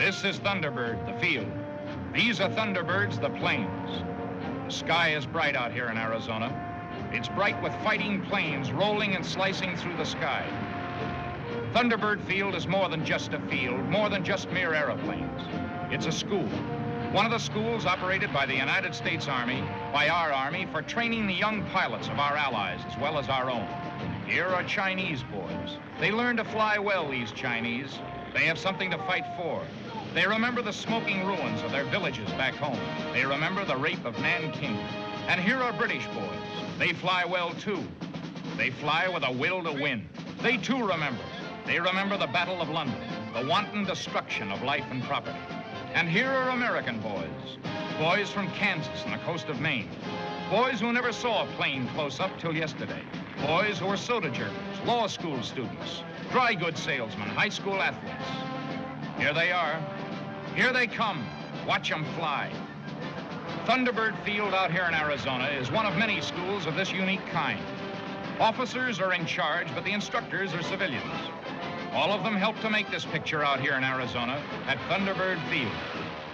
This is Thunderbird, the field. These are Thunderbirds, the plains. The sky is bright out here in Arizona. It's bright with fighting planes rolling and slicing through the sky. Thunderbird Field is more than just a field, more than just mere airplanes. It's a school. One of the schools operated by the United States Army, by our Army, for training the young pilots of our allies as well as our own. Here are Chinese boys. They learn to fly well, these Chinese. They have something to fight for. They remember the smoking ruins of their villages back home. They remember the rape of Nanking. And here are British boys. They fly well, too. They fly with a will to win. They, too, remember. They remember the Battle of London, the wanton destruction of life and property. And here are American boys. Boys from Kansas and the coast of Maine. Boys who never saw a plane close up till yesterday. Boys who are soda jerkers, law school students, dry goods salesmen, high school athletes. Here they are. Here they come. Watch them fly. Thunderbird Field out here in Arizona is one of many schools of this unique kind. Officers are in charge, but the instructors are civilians. All of them help to make this picture out here in Arizona at Thunderbird Field.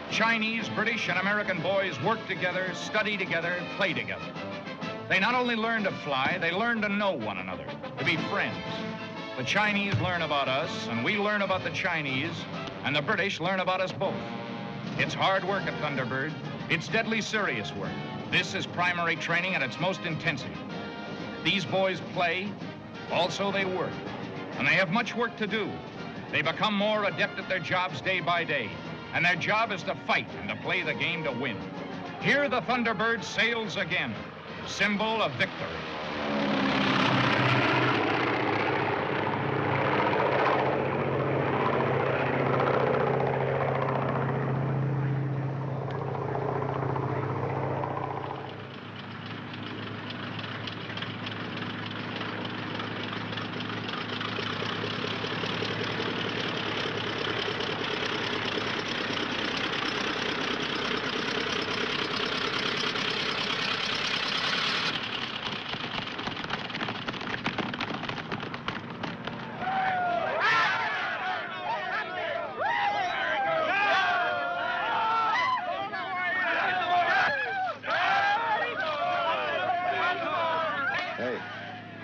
Chinese, British, and American boys work together, study together, play together. They not only learn to fly, they learn to know one another, to be friends. The Chinese learn about us, and we learn about the Chinese, and the British learn about us both. It's hard work at Thunderbird. It's deadly serious work. This is primary training at its most intensity. These boys play, also they work, and they have much work to do. They become more adept at their jobs day by day, and their job is to fight and to play the game to win. Here the Thunderbird sails again, symbol of victory.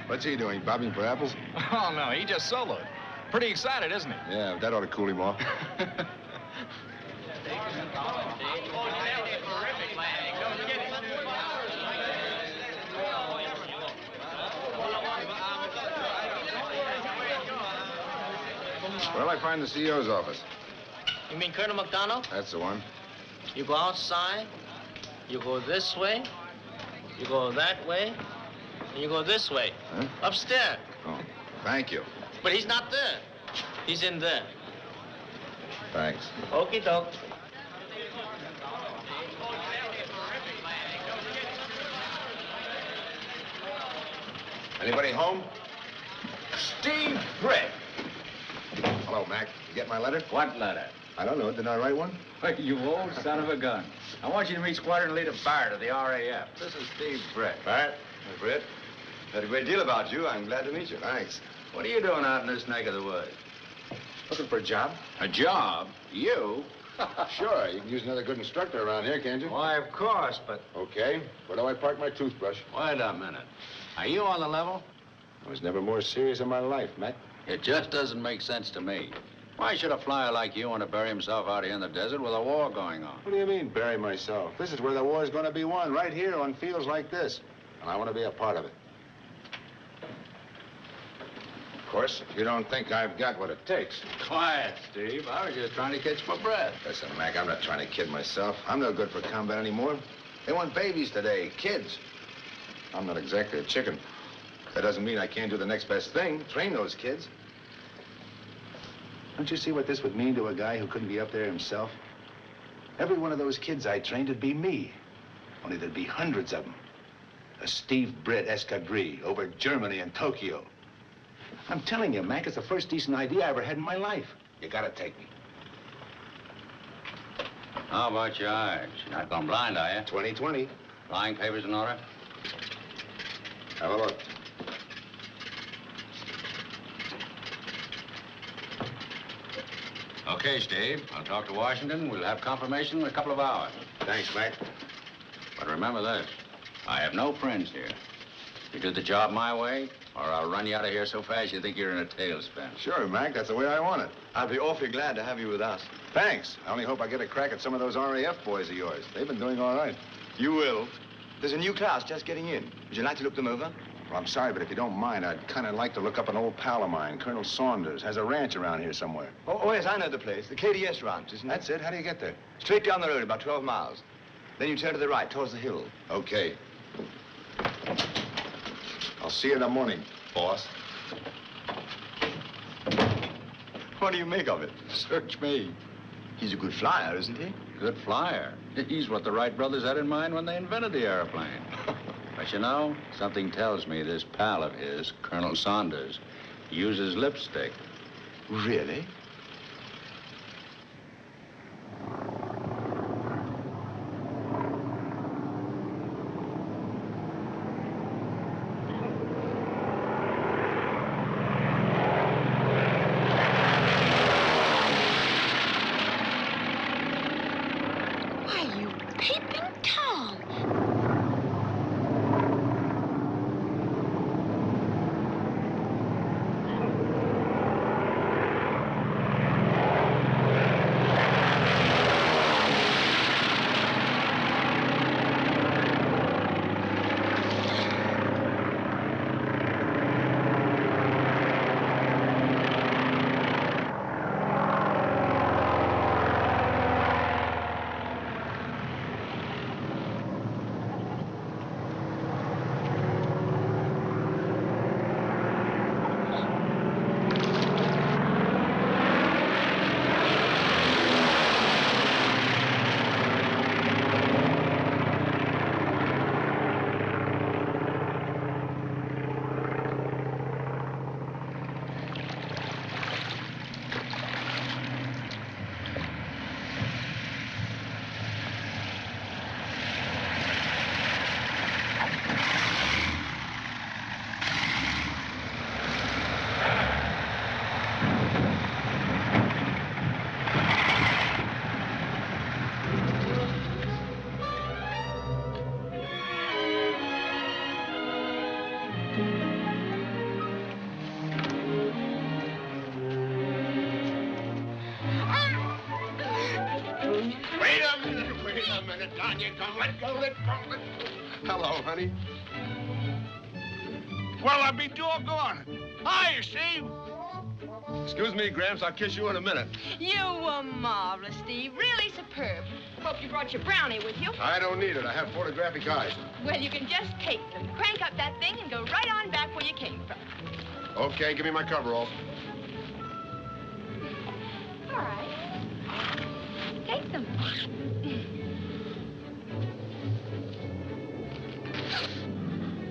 What's he doing, bobbing for apples? Oh, no, he just soloed. Pretty excited, isn't he? Yeah, that ought to cool him off. Where'll I find the CEO's office? You mean Colonel McDonald? That's the one. You go outside, you go this way, you go that way, and you go this way. Huh? Upstairs. Oh, thank you. But he's not there. He's in there. Thanks. Okie doke. Anybody home? Steve Britt. Hello, Mac. You get my letter? What letter? I don't know. Didn't I write one? You old son of a gun. I want you to meet Squadron Leader Barrett of the RAF. This is Steve Britt. Barrett. Hi, Britt. Heard a great deal about you. I'm glad to meet you. Thanks. What are you doing out in this neck of the woods? Looking for a job? A job? You? Sure. You can use another good instructor around here, can't you? Why, of course, but... Okay. Where do I park my toothbrush? Wait a minute. Are you on the level? I was never more serious in my life, Mac. It just doesn't make sense to me. Why should a flyer like you want to bury himself out here in the desert with a war going on? What do you mean, bury myself? This is where the war's going to be won, right here on fields like this. And I want to be a part of it. Of course, if you don't think I've got what it takes. Quiet, Steve. I was just trying to catch my breath. Listen, Mac, I'm not trying to kid myself. I'm no good for combat anymore. They want babies today, kids. I'm not exactly a chicken. That doesn't mean I can't do the next best thing, train those kids. Don't you see what this would mean to a guy who couldn't be up there himself? Every one of those kids I trained would be me. Only there'd be hundreds of them. A Steve Britt escadrille over Germany and Tokyo. I'm telling you, Mac, it's the first decent idea I ever had in my life. You gotta take me. How about your eyes? You're not going blind, are you? 20/20. Flying papers in order? Have a look. Okay, Steve. I'll talk to Washington. We'll have confirmation in a couple of hours. Thanks, Mac. But remember this. I have no friends here. You do the job my way, or I'll run you out of here so fast you think you're in a tailspin. Sure, Mac. That's the way I want it. I'll be awfully glad to have you with us. Thanks. I only hope I get a crack at some of those RAF boys of yours. They've been doing all right. You will. There's a new class just getting in. Would you like to look them over? Well, I'm sorry, but if you don't mind, I'd kind of like to look up an old pal of mine, Colonel Saunders. Has a ranch around here somewhere. Oh, yes, I know the place. The KDS ranch, isn't it? That's it. How do you get there? Straight down the road, about 12 miles. Then you turn to the right, towards the hill. Okay. I'll see you in the morning, boss. What do you make of it? Search me. He's a good flyer, isn't he? Good flyer. He's what the Wright brothers had in mind when they invented the airplane. But you know, something tells me this pal of his, Colonel Saunders, uses lipstick. Really? Hello, honey. Well, I'll be doggone. Hiya, Steve. Excuse me, Gramps. I'll kiss you in a minute. You were marvelous, Steve. Really superb. Hope you brought your brownie with you. I don't need it. I have photographic eyes. Well, you can just take them. Crank up that thing and go right on back where you came from. Okay, give me my coveralls. All right. Take them.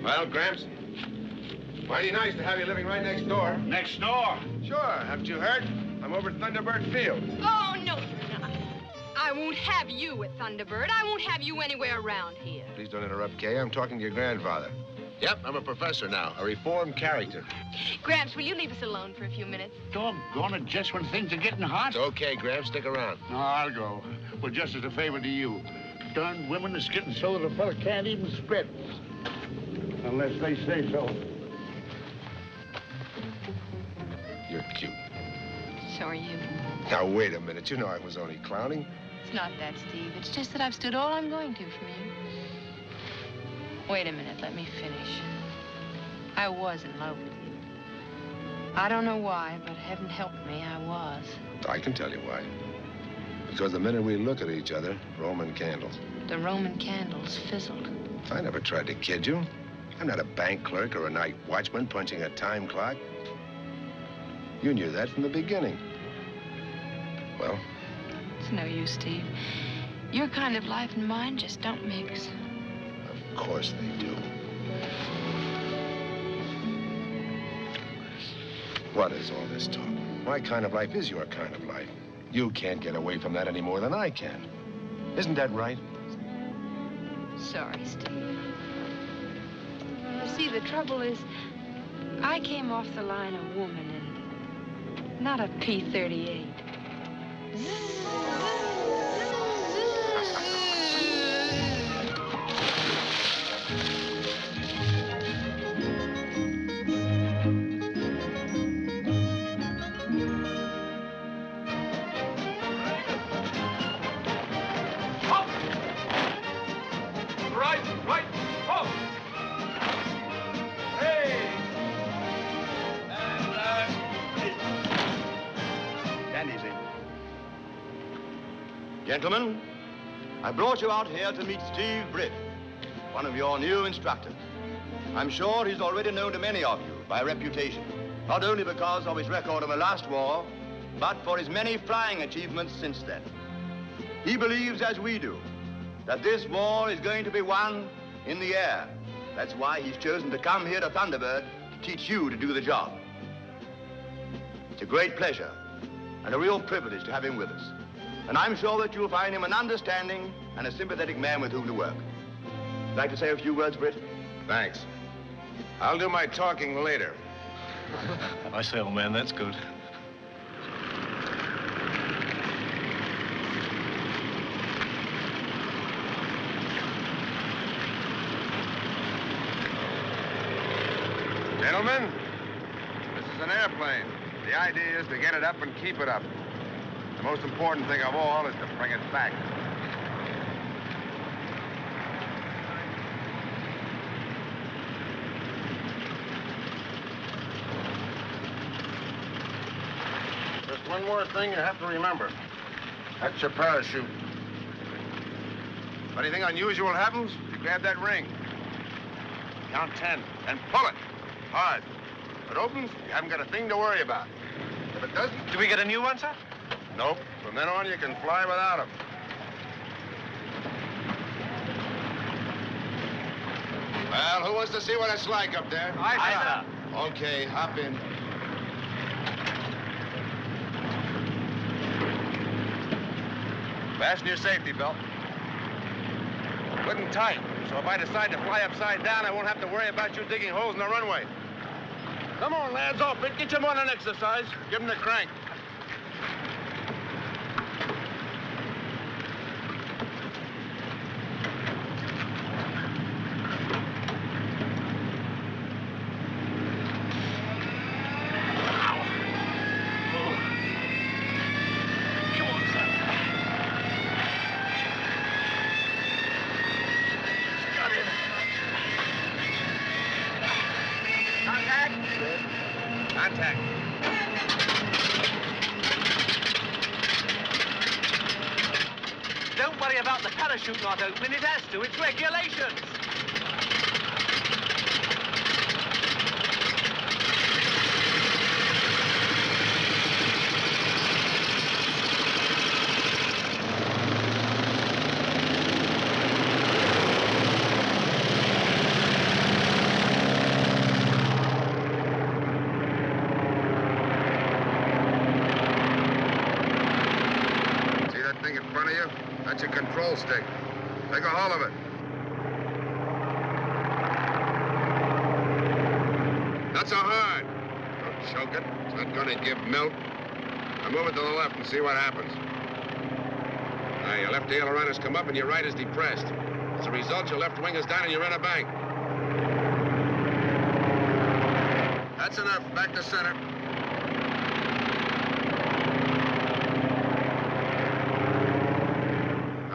Well, Gramps, mighty nice to have you living right next door. Next door. Sure. Haven't you heard? I'm over at Thunderbird Field. Oh, no, you're not. I won't have you at Thunderbird. I won't have you anywhere around here. Please don't interrupt, Kay. I'm talking to your grandfather. Yep, I'm a professor now, a reformed character. Gramps, will you leave us alone for a few minutes? Doggone it, just when things are getting hot. It's okay, Gramps. Stick around. No, I'll go. Well, just as a favor to you. Darn women is getting so that a fella can't even spit. Unless they say so. You're cute. So are you. Now, wait a minute. You know I was only clowning. It's not that, Steve. It's just that I've stood all I'm going to from you. Wait a minute. Let me finish. I was in love with you. I don't know why, but heaven help me, I was. I can tell you why. Because the minute we look at each other, Roman candles. The Roman candles fizzled. I never tried to kid you. I'm not a bank clerk or a night watchman punching a time clock. You knew that from the beginning. Well? It's no use, Steve. Your kind of life and mine just don't mix. Of course they do. What is all this talk? My kind of life is your kind of life. You can't get away from that any more than I can. Isn't that right? Sorry, Steve. You see, the trouble is, I came off the line a woman and not a P-38. Right, oh! Hey! Stand easy. Gentlemen, I brought you out here to meet Steve Britt, one of your new instructors. I'm sure he's already known to many of you by reputation, not only because of his record in the last war, but for his many flying achievements since then. He believes, as we do, that this war is going to be won in the air. That's why he's chosen to come here to Thunderbird to teach you to do the job. It's a great pleasure and a real privilege to have him with us. And I'm sure that you'll find him an understanding and a sympathetic man with whom to work. Would you like to say a few words, Britt? Thanks. I'll do my talking later. I say, old man, that's good. Gentlemen, this is an airplane. The idea is to get it up and keep it up. The most important thing of all is to bring it back. Just one more thing you have to remember. That's your parachute. If anything unusual happens, you grab that ring. Count 10 and pull it. Hard. If it opens, you haven't got a thing to worry about. If it doesn't... Do we get a new one, sir? Nope. From then on, you can fly without them. Well, who wants to see what it's like up there? Aye, sir. Okay, hop in. Fasten your safety belt. Good and tight. So if I decide to fly upside down, I won't have to worry about you digging holes in the runway. Come on, lads, off it. Get your morning exercise. Give them the crank. Contact. Don't worry about the parachute not opening. It has to. It's regulations. That's your control stick. Take a hold of it. Not so hard. Don't choke it. It's not going to give milk. Now move it to the left and see what happens. Now, your left aileron has come up and your right is depressed. As a result, your left wing is down and you're in a bank. That's enough. Back to center.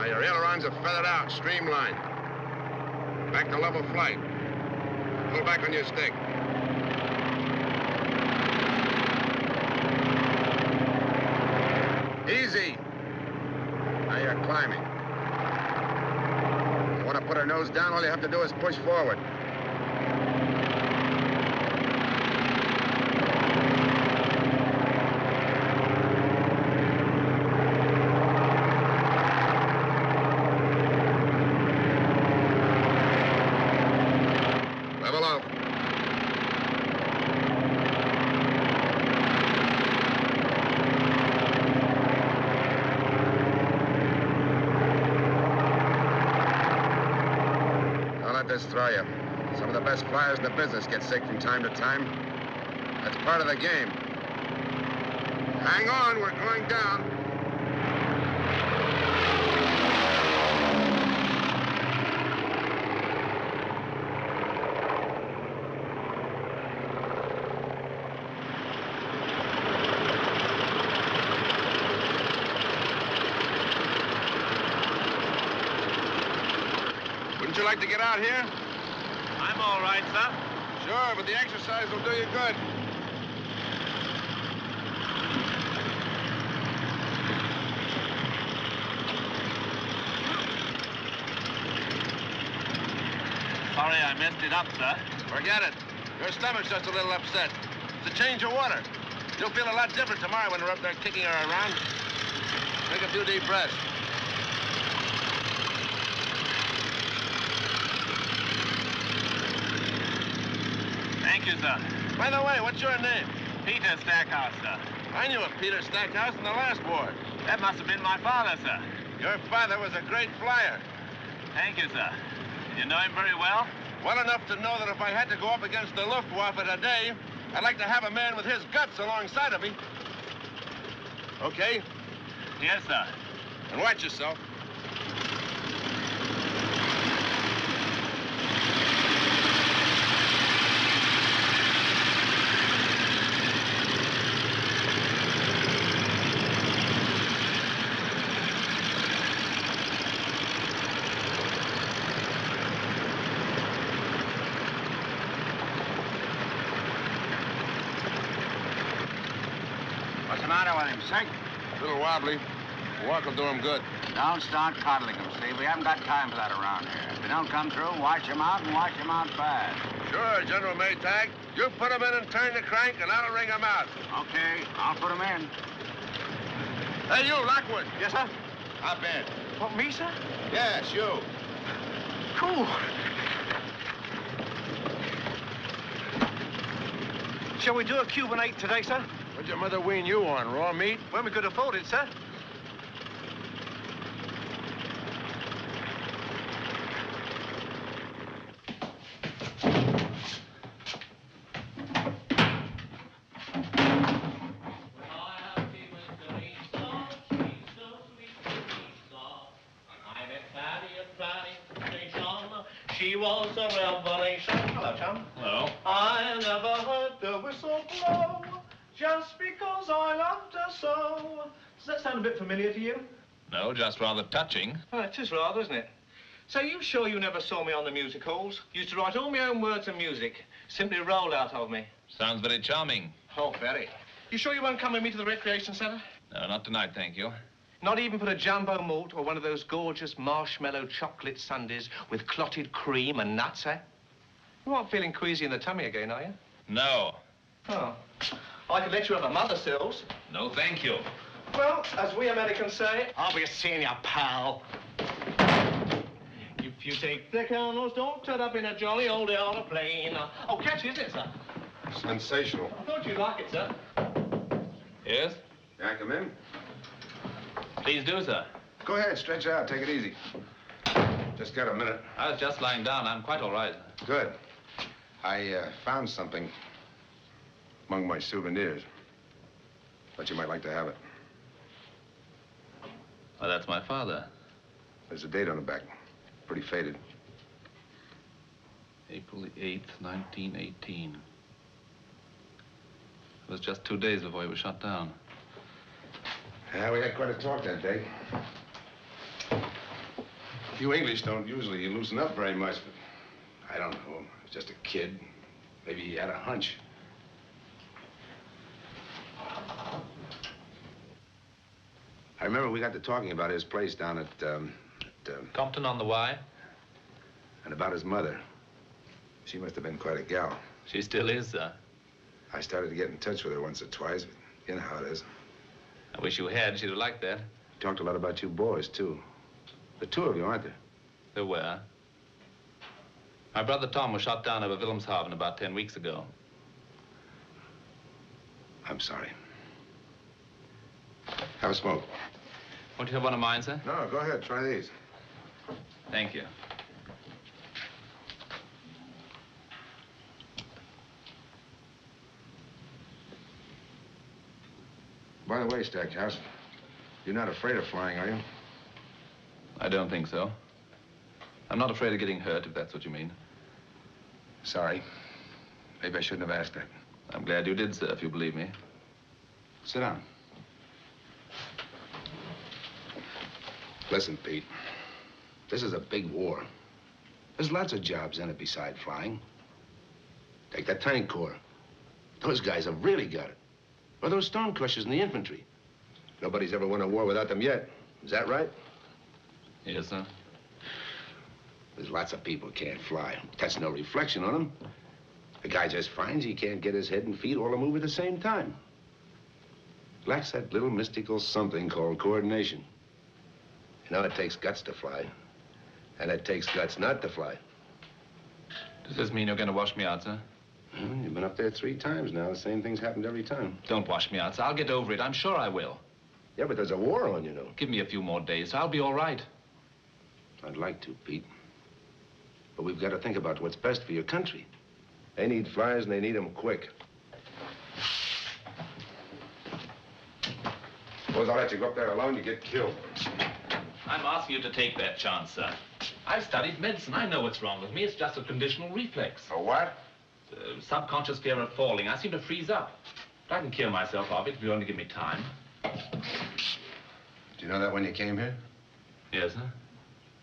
Your ailerons are feathered out, streamlined. Back to level flight. Pull back on your stick. Easy. Now you're climbing. You want to put her nose down, all you have to do is push forward. This throw you. Some of the best flyers in the business get sick from time to time. That's part of the game. Hang on, we're going down. Wouldn't you like to get out here? I'm all right, sir. Sure, but the exercise will do you good. Sorry I messed it up, sir. Forget it. Your stomach's just a little upset. It's a change of water. You'll feel a lot different tomorrow when we're up there kicking her around. Take a few deep breaths. Thank you, sir. By the way, what's your name? Peter Stackhouse, sir. I knew a Peter Stackhouse in the last war. That must have been my father, sir. Your father was a great flyer. Thank you, sir. Did you know him very well? Well enough to know that if I had to go up against the Luftwaffe today, I'd like to have a man with his guts alongside of me. Okay? Yes, sir. And watch yourself. What's the matter with him, sick? A little wobbly. Walk will do him good. Don't start coddling him, Steve. We haven't got time for that around here. If they don't come through, wash him out and wash him out fast. Sure, General Maytag. You put him in and turn the crank, and I'll ring him out. Okay, I'll put him in. Hey, you, Lockwood. Yes, sir? Hop in. What, me, sir? Yes, you. Cool. Shall we do a Cuban 8 today, sir? What'd your mother wean you on, raw meat? When we could afford it, sir. She was a revelation. Hello, chum. Hello. I never heard the whistle blow just because I loved her so. Does that sound a bit familiar to you? No, just rather touching. Oh, it is rather, isn't it? So you sure you never saw me on the music halls? Used to write all my own words and music. Simply rolled out of me. Sounds very charming. Oh, very. You sure you won't come with me to the recreation centre? No, not tonight, thank you. Not even for a jumbo malt or one of those gorgeous marshmallow chocolate sundaes with clotted cream and nuts, eh? You aren't feeling queasy in the tummy again, are you? No. Oh. I could let you have a mother sills. No, thank you. Well, as we Americans say, I'll be seeing you, pal. If you take the colonels, don't turn up in a jolly old aeroplane. Oh, catchy, isn't it, sir? Sensational. I thought you'd like it, sir. Yes? Can I come in? Please do, sir. Go ahead, stretch out, take it easy. Just got a minute. I was just lying down. I'm quite all right. Good. I found something among my souvenirs. Thought you might like to have it. Oh, that's my father. There's a date on the back. Pretty faded. April the 8th, 1918. It was just 2 days before he was shot down. Yeah, we had quite a talk that day. You English don't usually loosen up very much, but I don't know. He was just a kid. Maybe he had a hunch. I remember we got to talking about his place down at Compton on the Y? and about his mother. She must have been quite a gal. She still is, sir. I started to get in touch with her once or twice, but you know how it is. I wish you had. She'd have liked that. Talked a lot about you boys, too. The two of you, aren't there? There were. My brother Tom was shot down over Wilhelmshaven about 10 weeks ago. I'm sorry. Have a smoke. Won't you have one of mine, sir? No, go ahead. Try these. Thank you. By the way, Stackhouse, you're not afraid of flying, are you? I don't think so. I'm not afraid of getting hurt, if that's what you mean. Sorry. Maybe I shouldn't have asked that. I'm glad you did, sir, if you believe me. Sit down. Listen, Pete. This is a big war. There's lots of jobs in it beside flying. Take that tank corps. Those guys have really got it. Or those storm crushers in the infantry. Nobody's ever won a war without them yet. Is that right? Yes, sir. There's lots of people who can't fly. That's no reflection on them. The guy just finds he can't get his head and feet all to move at the same time. Lacks that little mystical something called coordination. You know, it takes guts to fly. And it takes guts not to fly. Does this mean you're going to wash me out, sir? Well, you've been up there 3 times now. The same thing's happened every time. Don't wash me out, sir. I'll get over it. I'm sure I will. Yeah, but there's a war on, you know. Give me a few more days, sir. I'll be all right. I'd like to, Pete. But we've got to think about what's best for your country. They need flyers, and they need them quick. Suppose I'll let you go up there alone, you get killed. I'm asking you to take that chance, sir. I've studied medicine. I know what's wrong with me. It's just a conditional reflex. A what? Subconscious fear of falling. I seem to freeze up. But I can cure myself of it if you only give me time. Did you know that when you came here? Yes, sir.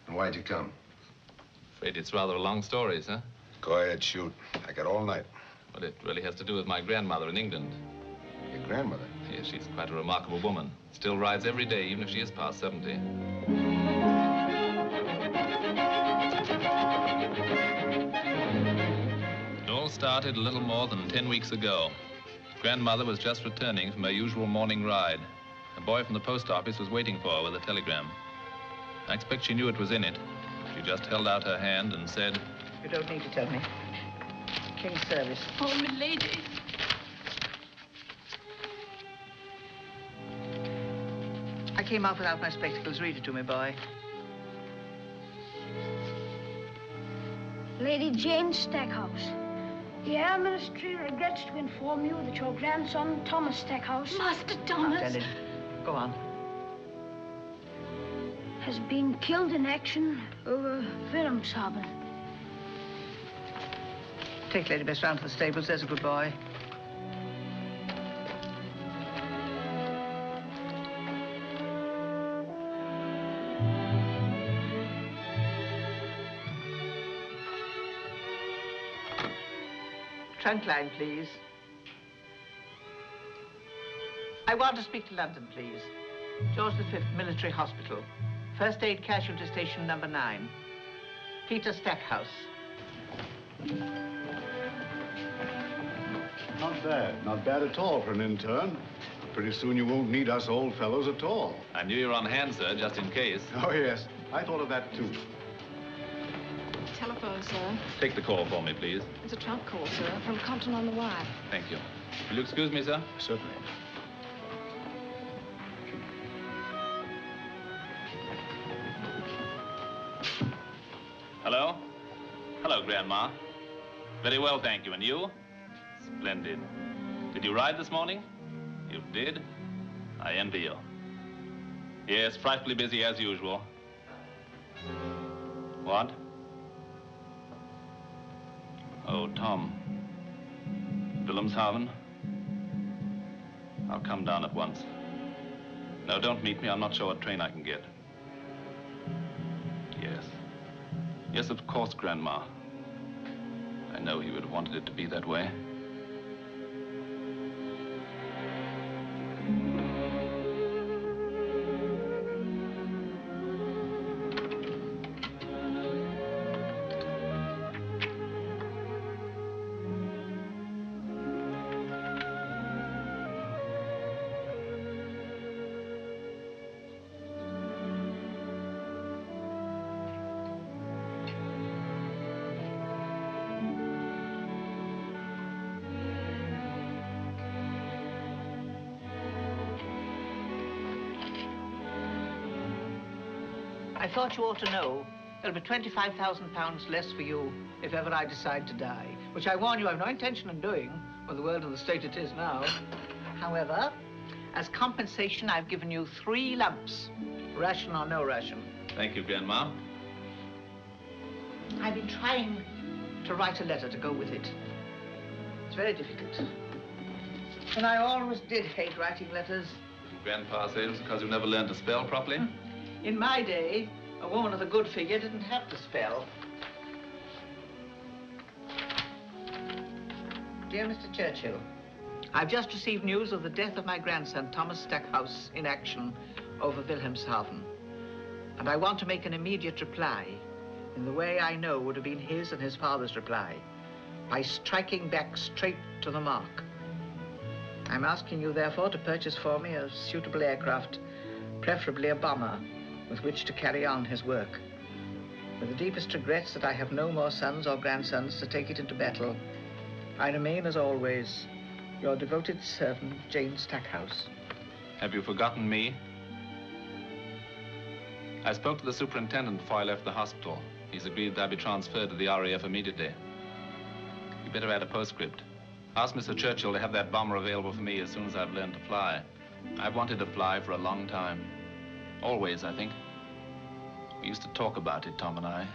And why'd you come? Afraid it's rather a long story, sir. Go ahead, shoot. I got all night. Well, it really has to do with my grandmother in England. Your grandmother? Yes, she's quite a remarkable woman. Still rides every day, even if she is past 70. It all started a little more than 10 weeks ago. Grandmother was just returning from her usual morning ride. A boy from the post office was waiting for her with a telegram. I expect she knew it was in it. She just held out her hand and said, "You don't need to tell me. King's service." Oh, my lady. I came out without my spectacles. Read it to me, boy. Lady Jane Stackhouse. The Air Ministry regrets to inform you that your grandson, Thomas Stackhouse... Master Thomas. Tell him. Go on. ...has been killed in action over Wilhelmshaven. Take Lady Bess round to the stables. There's a good boy. Trunk line, please. I want to speak to London, please. George V, Military Hospital. First Aid Casualty Station number 9. Peter Stackhouse. Not bad. Not bad at all for an intern. Pretty soon you won't need us old fellows at all. I knew you were on hand, sir, just in case. Oh, yes. I thought of that, too. Telephone, sir. Take the call for me, please. It's a trunk call, sir, from Compton on the Wire. Thank you. Will you excuse me, sir? Certainly. Hello? Hello, Grandma. Very well, thank you. And you? Splendid. Did you ride this morning? You did? I envy you. Yes, frightfully busy as usual. What? Oh, Tom. Wilhelmshaven? I'll come down at once. No, don't meet me. I'm not sure what train I can get. Yes. Yes, of course, Grandma. I know he would have wanted it to be that way. I thought you ought to know there'll be £25,000 less for you if ever I decide to die, which I warn you I've no intention of doing with the world in the state it is now. However, as compensation, I've given you 3 lumps, ration or no ration. Thank you, Grandma. I've been trying to write a letter to go with it. It's very difficult. And I always did hate writing letters. Didn't Grandpa say it was because you never learned to spell properly? In my day, a woman of a good figure didn't have to spell. Dear Mr. Churchill, I've just received news of the death of my grandson, Thomas Stackhouse, in action over Wilhelmshaven. And I want to make an immediate reply in the way I know would have been his and his father's reply, by striking back straight to the mark. I'm asking you, therefore, to purchase for me a suitable aircraft, preferably a bomber, with which to carry on his work. With the deepest regrets that I have no more sons or grandsons to take it into battle, I remain, as always, your devoted servant, Jane Stackhouse. Have you forgotten me? I spoke to the superintendent before I left the hospital. He's agreed that I be transferred to the RAF immediately. You better add a postscript. Ask Mr. Churchill to have that bomber available for me as soon as I've learned to fly. I've wanted to fly for a long time. Always, I think. We used to talk about it, Tom and I.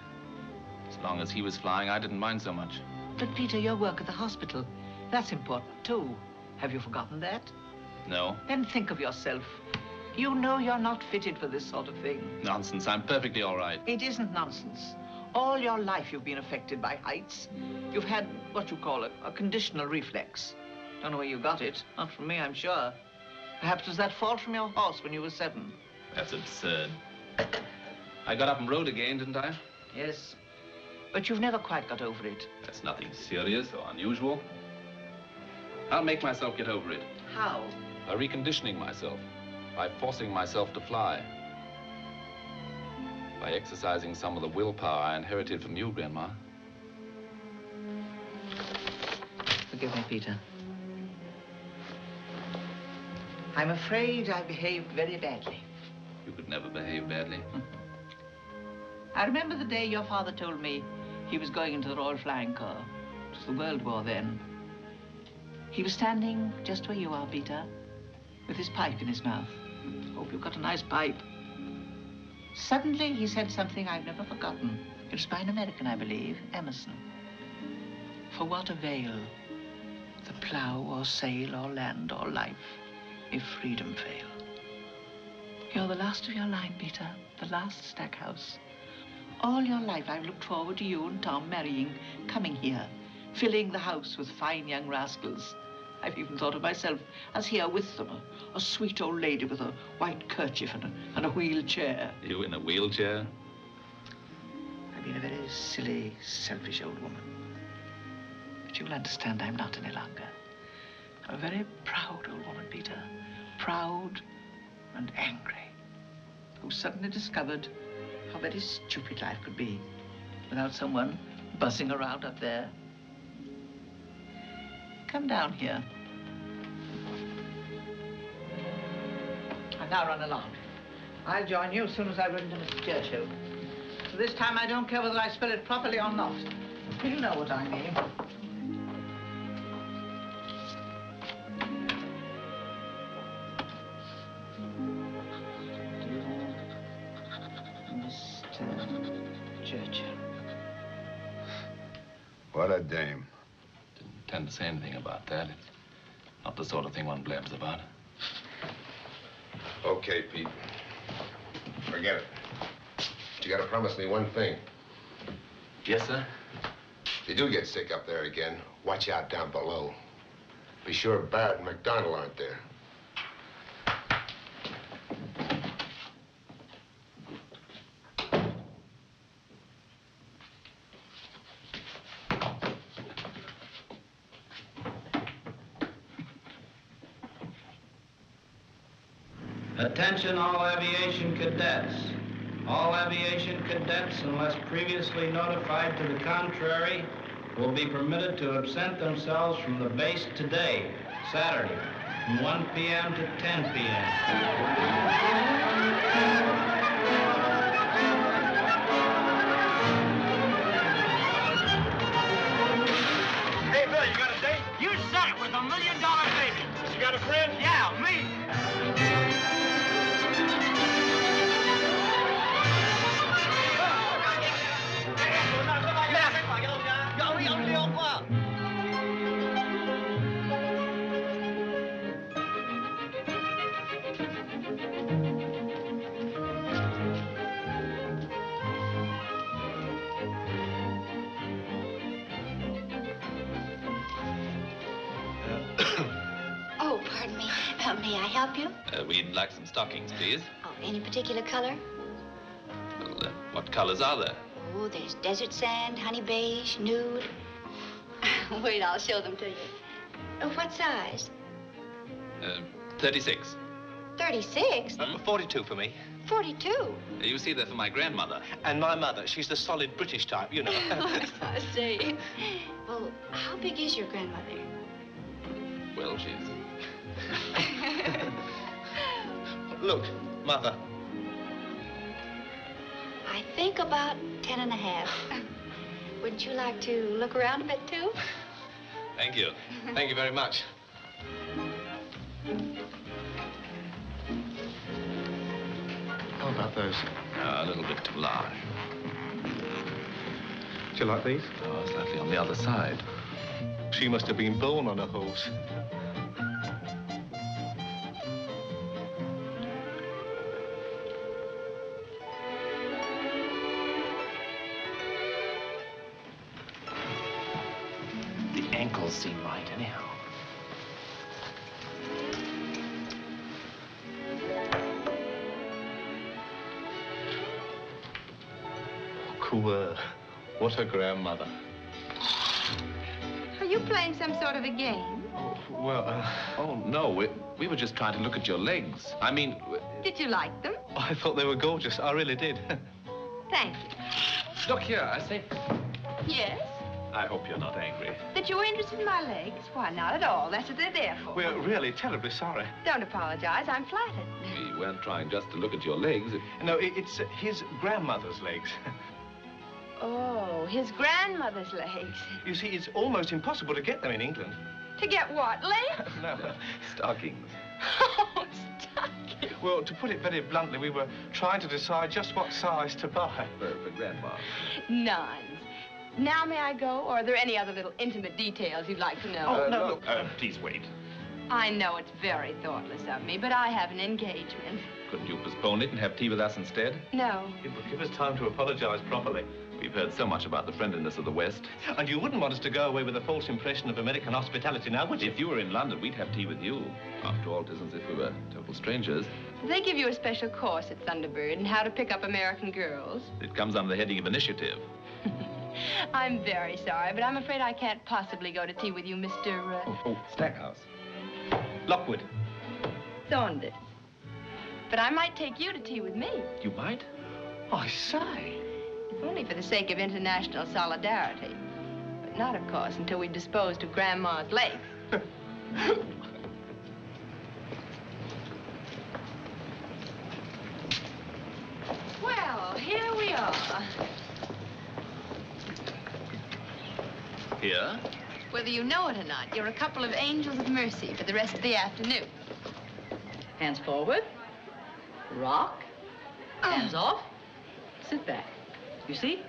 As long as he was flying, I didn't mind so much. But, Peter, your work at the hospital, that's important, too. Have you forgotten that? No. Then think of yourself. You know you're not fitted for this sort of thing. Nonsense. I'm perfectly all right. It isn't nonsense. All your life you've been affected by heights. You've had what you call a conditional reflex. Don't know where you got it. Not from me, I'm sure. Perhaps it was that fall from your horse when you were 7. That's absurd. I got up and rode again, didn't I? Yes. But you've never quite got over it. That's nothing serious or unusual. I'll make myself get over it. How? By reconditioning myself. By forcing myself to fly. By exercising some of the willpower I inherited from you, Grandma. Forgive me, Peter. I'm afraid I behaved very badly. You could never behave badly. I remember the day your father told me he was going into the Royal Flying Corps. It was the World War then. He was standing just where you are, Peter, with his pipe in his mouth. Hope you've got a nice pipe. Suddenly, he said something I've never forgotten. It was by an American, I believe, Emerson. For what avail the plow or sail or land or life if freedom fail? You're the last of your line, Peter, the last Stackhouse. All your life, I've looked forward to you and Tom marrying, coming here, filling the house with fine young rascals. I've even thought of myself as here with them, a sweet old lady with a white kerchief and a wheelchair. You in a wheelchair? I've been a very silly, selfish old woman. But you'll understand I'm not any longer. I'm a very proud old woman, Peter. Proud and angry. Who suddenly discovered how very stupid life could be without someone buzzing around up there. Come down here. And now run along. I'll join you as soon as I've written to Mr. Churchill. So this time I don't care whether I spell it properly or not. You know what I mean. Mr. Churchill. What a dame. Didn't intend to say anything about that. It's not the sort of thing one blabs about. Okay, Pete. Forget it. But you gotta promise me one thing. Yes, sir? If you do get sick up there again, watch out down below. Be sure Barrett and McDonald aren't there. Attention all aviation cadets. All aviation cadets, unless previously notified to the contrary, will be permitted to absent themselves from the base today, Saturday, from 1 p.m. to 10 p.m. Hey, Bill, you got a date? You said it with $1 million savings. You got a friend? Yeah, me. me. May I help you? We'd like some stockings, please. Oh, any particular color? Well, what colors are there? Oh, there's desert sand, honey beige, nude. Wait, I'll show them to you. What size? 36. 36? 42 for me. 42? You see, they're for my grandmother. And my mother, she's the solid British type, you know. I see. Well, how big is your grandmother? Well, she's... Look, Mother. I think about 10 and a half. Wouldn't you like to look around a bit, too? Thank you. Thank you very much. How about those? A little bit too large. Do you like these? Oh, slightly on the other side. She must have been born on a horse. The ankles seem right, anyhow. Cool. What a grandmother. Are you playing some sort of a game? Well, Oh, no, we were just trying to look at your legs. I mean... Did you like them? I thought they were gorgeous. I really did. Thank you. Look here, I say. Yes? I hope you're not angry. That you're interested in my legs? Why, not at all. That's what they're there for. We're really terribly sorry. Don't apologize. I'm flattered. We weren't trying just to look at your legs. No, it's his grandmother's legs. Oh, his grandmother's legs. You see, it's almost impossible to get them in England. To get what, legs? No. Stockings. Oh, stockings. Well, to put it very bluntly, we were trying to decide just what size to buy. For Grandma. None. Now may I go, or are there any other little intimate details you'd like to know? Oh, no, look. Please wait. I know it's very thoughtless of me, but I have an engagement. Couldn't you postpone it and have tea with us instead? No. It would give us time to apologize properly. We've heard so much about the friendliness of the West. And you wouldn't want us to go away with a false impression of American hospitality now, would you? If you were in London, we'd have tea with you. After all, it isn't as if we were total strangers. They give you a special course at Thunderbird on how to pick up American girls. It comes under the heading of initiative. I'm very sorry, but I'm afraid I can't possibly go to tea with you, Mr. Stackhouse. Lockwood. Saunders. But I might take you to tea with me. You might? I say. If only for the sake of international solidarity. But not, of course, until we've disposed of Grandma's legs. Well, here we are. Here? Whether you know it or not, you're a couple of angels of mercy for the rest of the afternoon. Hands forward. Rock. Hands off. Sit back. You see?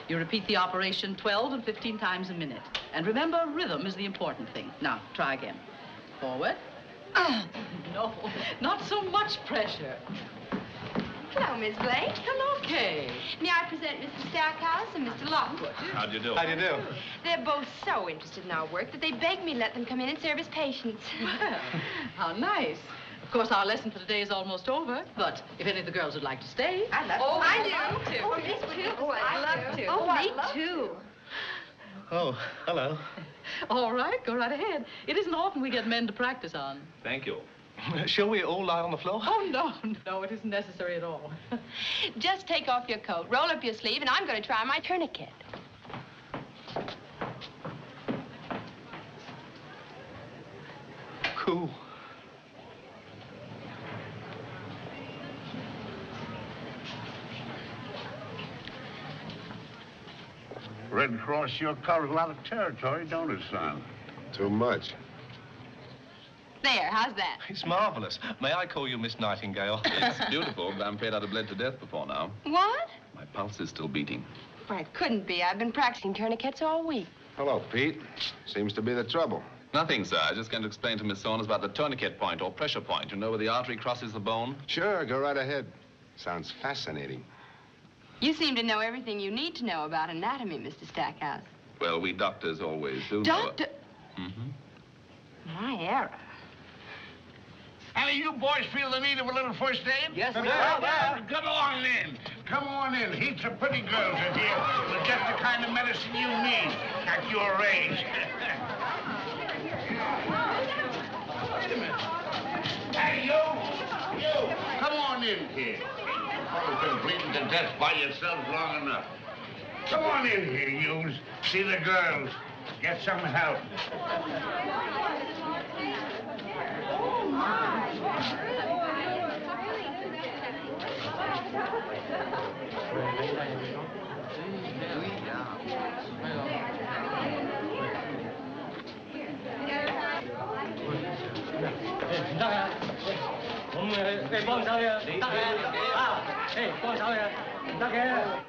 You repeat the operation 12 and 15 times a minute. And remember, rhythm is the important thing. Now, try again. Forward. No, not so much pressure. Hello, Miss Blake. Hello, Kay. May I present Mr. Stackhouse and Mr. Lockwood? How do you do? How do you do? They're both so interested in our work that they begged me let them come in and serve as patients. Well, how nice. Of course, our lesson for today is almost over, but if any of the girls would like to stay... I'd love to. Oh, I I'd do. love to. Oh, me too. Oh, I'd love to. Oh, me too. Oh, hello. All right, go right ahead. It isn't often we get men to practice on. Thank you. Shall we all lie on the floor? Oh, no, it isn't necessary at all. Just take off your coat, roll up your sleeve, and I'm going to try my tourniquet. Cool. Red Cross sure covers a lot of territory, don't it, son? Too much. There, how's that? It's marvelous. May I call you Miss Nightingale? It's beautiful, but I'm afraid I'd have bled to death before now. What? My pulse is still beating. Why, it couldn't be. I've been practicing tourniquets all week. Hello, Pete. Seems to be the trouble. Nothing, sir. I was just going to explain to Miss Saunders about the tourniquet point or pressure point. You know where the artery crosses the bone? Sure, go right ahead. Sounds fascinating. You seem to know everything you need to know about anatomy, Mr. Stackhouse. Well, we doctors always do. Doctor? Mm-hmm. My error. Any of you boys feel the need of a little first aid? Yes, sir. Well, come on in. Come on in. Heaps of pretty girls are here with just the kind of medicine you need at your age. Hey, you! Come on in here. You've been bleeding to death by yourselves long enough. Come on in here, yous. See the girls. Get some help.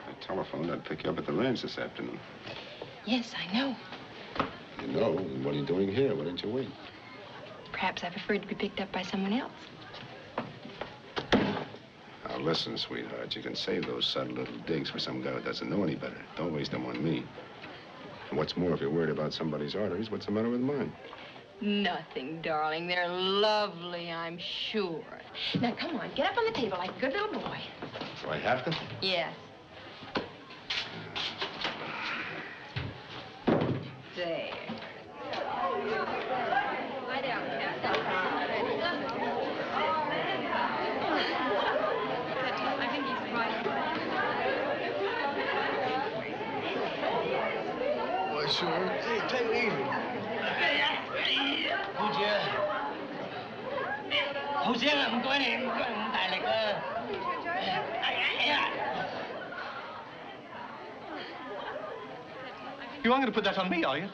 I telephoned. I'd pick you up at the ranch this afternoon. Yes, I know. You know, and what are you doing here? Why didn't you wait? Perhaps I preferred to be picked up by someone else. Now, listen, sweetheart. You can save those subtle little digs for some guy who doesn't know any better. Don't waste them on me. And what's more, if you're worried about somebody's arteries, what's the matter with mine? Nothing, darling. They're lovely, I'm sure. Now, come on, get up on the table like a good little boy. Do I have to? Yes. There. Lie down, I think he's right. Why, sure. Hey, take it easy. Hậu giếng là không có này, không tại là cơ. You aren't going to put that on me, are you?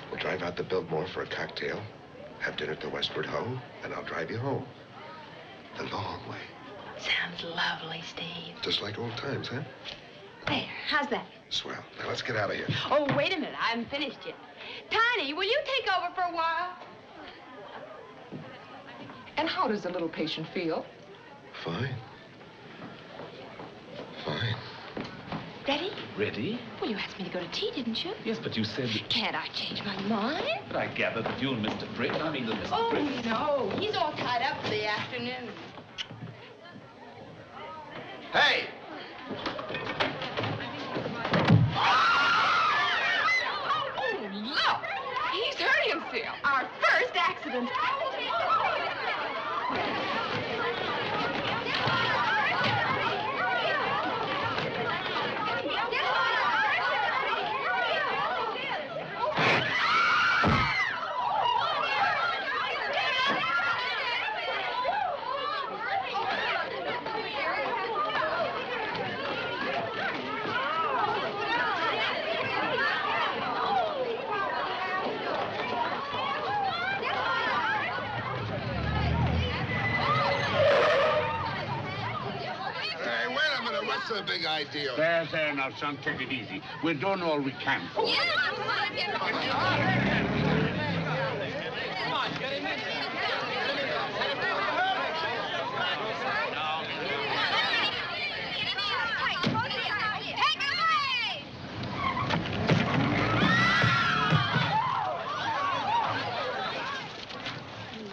We'll drive out to Biltmore for a cocktail, have dinner at the Westward Ho, and I'll drive you home. The long way. Sounds lovely, Steve. Just like old times, huh? There, how's that? Swell. Now, let's get out of here. Oh, wait a minute, I haven't finished yet. Tiny, will you take over for a while? And how does the little patient feel? Fine. Fine. Ready? Ready? Well, you asked me to go to tea, didn't you? Yes, but you said that... Can't I change my mind? But I gather that you and Mr. Britt, I mean that Mr. Britt... Oh, no, he's all tied up for the afternoon. Hey! Oh, look! He's hurt himself. Our first accident. What's the big idea? There, now, son, take it easy. We're doing all we can for you.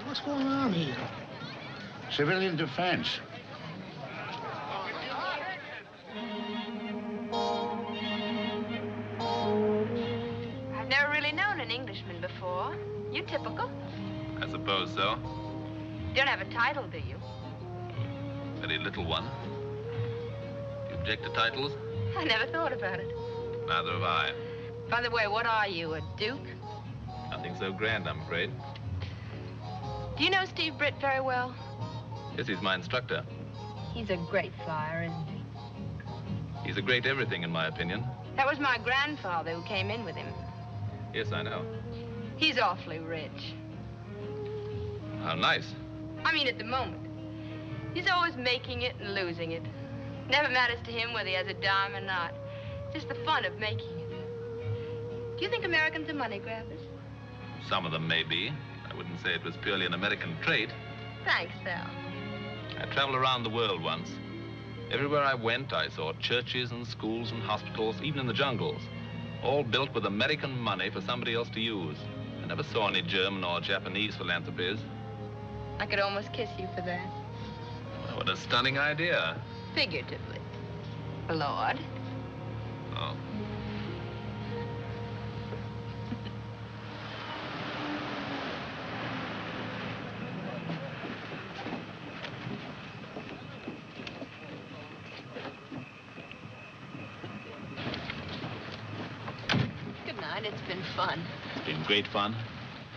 What's going on here? Civilian defense. I've never really known an Englishman before. You typical? I suppose so. You don't have a title, do you? Very little one. You object to titles? I never thought about it. Neither have I. By the way, what are you, a duke? Nothing so grand, I'm afraid. Do you know Steve Britt very well? Yes, he's my instructor. He's a great flyer, isn't he? He's a great everything, in my opinion. That was my grandfather who came in with him. Yes, I know. He's awfully rich. How nice. I mean, at the moment. He's always making it and losing it. Never matters to him whether he has a dime or not. Just the fun of making it. Do you think Americans are money grabbers? Some of them may be. I wouldn't say it was purely an American trait. Thanks, Sal. I traveled around the world once. Everywhere I went, I saw churches and schools and hospitals, even in the jungles, all built with American money for somebody else to use. I never saw any German or Japanese philanthropies. I could almost kiss you for that. Well, what a stunning idea. Figuratively. Lord. Oh. Good night. It's been fun. It's been great fun.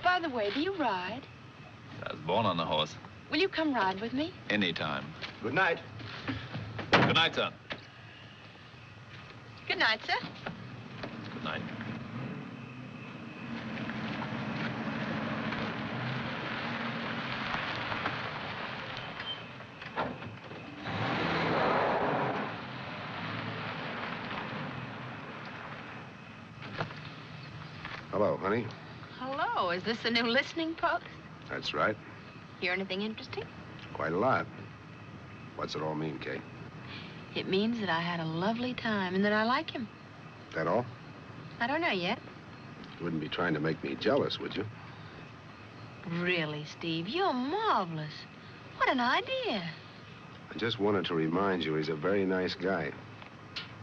By the way, do you ride? I was born on a horse. Will you come ride with me? Anytime. Good night. Good night, son. Good night, sir. Good night. Hello, honey. Hello. Is this the new listening post? That's right. Hear anything interesting? Quite a lot. What's it all mean, Kay? It means that I had a lovely time and that I like him. That all? I don't know yet. You wouldn't be trying to make me jealous, would you? Really, Steve, you're marvelous. What an idea. I just wanted to remind you he's a very nice guy.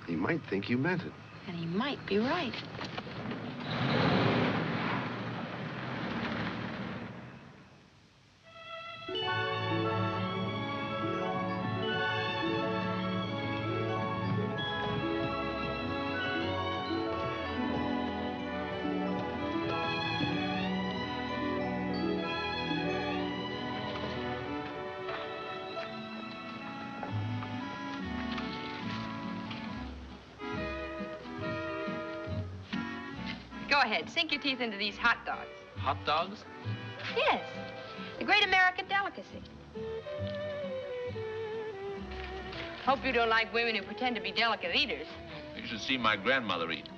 He might think you meant it. And he might be right. Go ahead, sink your teeth into these hot dogs. Hot dogs? Yes, the great American delicacy. Hope you don't like women who pretend to be delicate eaters. You should see my grandmother eat.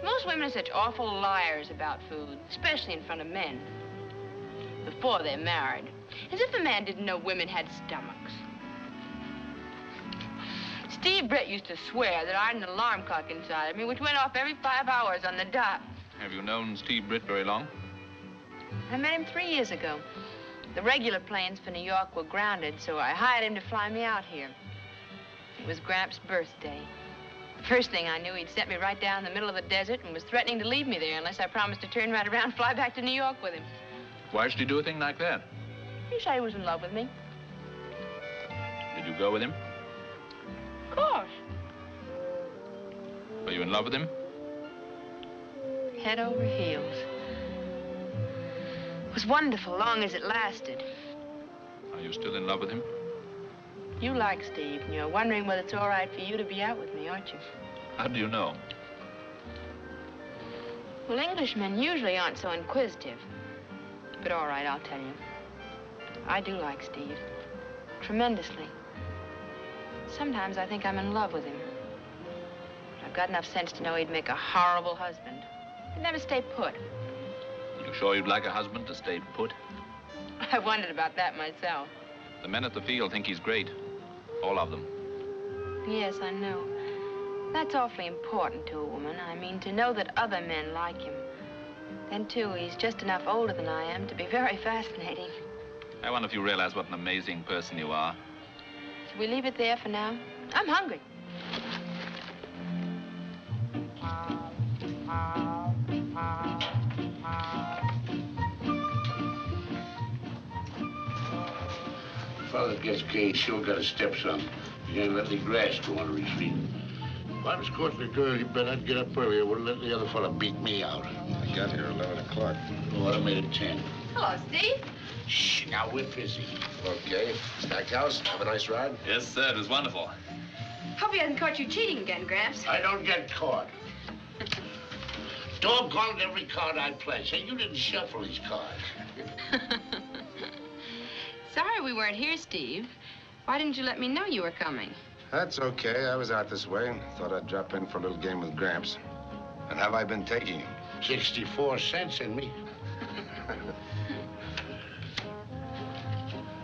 Most women are such awful liars about food, especially in front of men. Before they're married. As if a man didn't know women had stomachs. Steve Britt used to swear that I had an alarm clock inside of me, which went off every 5 hours on the dot. Have you known Steve Britt very long? I met him 3 years ago. The regular planes for New York were grounded, so I hired him to fly me out here. It was Gramps' birthday. First thing I knew, he'd sent me right down the middle of the desert and was threatening to leave me there unless I promised to turn right around and fly back to New York with him. Why should he do a thing like that? He said he was in love with me. Did you go with him? Of course. Were you in love with him? Head over heels. It was wonderful, long as it lasted. Are you still in love with him? You like Steve, and you're wondering whether it's all right for you to be out with me, aren't you? How do you know? Well, Englishmen usually aren't so inquisitive. But all right, I'll tell you. I do like Steve. Tremendously. Sometimes I think I'm in love with him. I've got enough sense to know he'd make a horrible husband. He'd never stay put. You sure you'd like a husband to stay put? I wondered about that myself. The men at the field think he's great. All of them. Yes, I know. That's awfully important to a woman. I mean, to know that other men like him. Then, too, he's just enough older than I am to be very fascinating. I wonder if you realize what an amazing person you are. Should we leave it there for now? I'm hungry. Fellow gets gay, sure got a stepson. You ain't let any grass grow under his feet. If I was courting a girl, you bet I'd get up earlier. Wouldn't let the other fella beat me out. I got here 11 o'clock. Oh, I made it 10. Hello, Steve. Shh, now we're busy. Okay. Stackhouse, have a nice ride? Yes, sir. It was wonderful. Hope he hasn't caught you cheating again, Gramps. I don't get caught. Doggone every card I play. Say, you didn't shuffle these cards. Sorry we weren't here, Steve. Why didn't you let me know you were coming? That's okay. I was out this way. Thought I'd drop in for a little game with Gramps. And have I been taking him? 64 cents in me.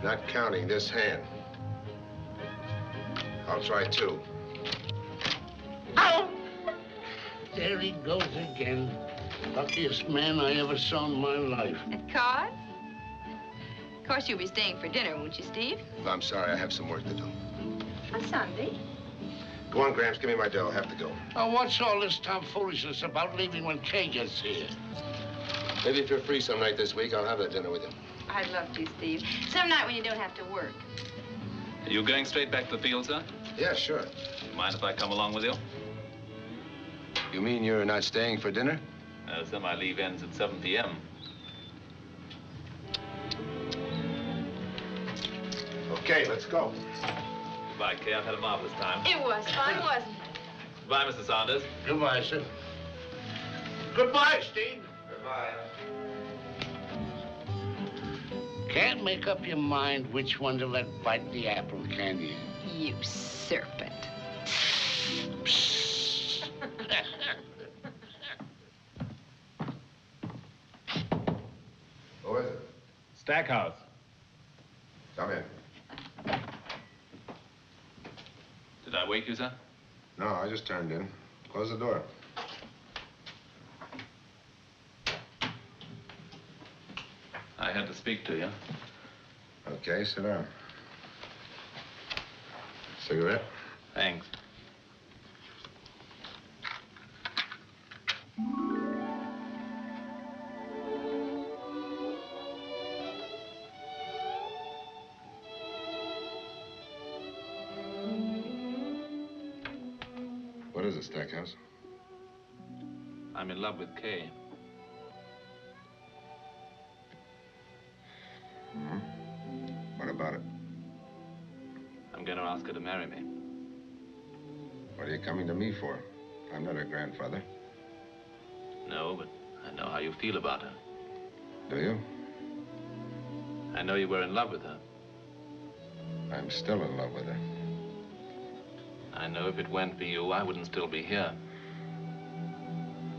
Not counting this hand. I'll try 2. Ow! There he goes again. Luckiest man I ever saw in my life. At cards? Of course, you'll be staying for dinner, won't you, Steve? I'm sorry, I have some work to do. On Sunday. Go on, Gramps, give me my dough. I have to go. Now, what's all this tomfoolishness about leaving when Kay gets here? Maybe if you're free some night this week, I'll have that dinner with you. I'd love to, Steve. Some night when you don't have to work. Are you going straight back to the field, sir? Yeah, sure. Mind if I come along with you? You mean you're not staying for dinner? No, sir, my leave ends at 7 p.m. Okay, let's go. Goodbye, Kay. I've had a marvelous time. It was fun, wasn't it? Goodbye, Mr. Saunders. Goodbye, sir. Goodbye, Steve. Goodbye. Can't make up your mind which one to let bite the apple, can you? You serpent. Who is it? Stackhouse. Come in. Did I wake you, sir? No, I just turned in. Close the door. I had to speak to you. Okay, sit down. Cigarette? Thanks. What is it, Stackhouse? I'm in love with Kay. Mm-hmm. What about it? I'm going to ask her to marry me. What are you coming to me for? I'm not her grandfather. No, but I know how you feel about her. Do you? I know you were in love with her. I'm still in love with her. I know if it weren't for you, I wouldn't still be here.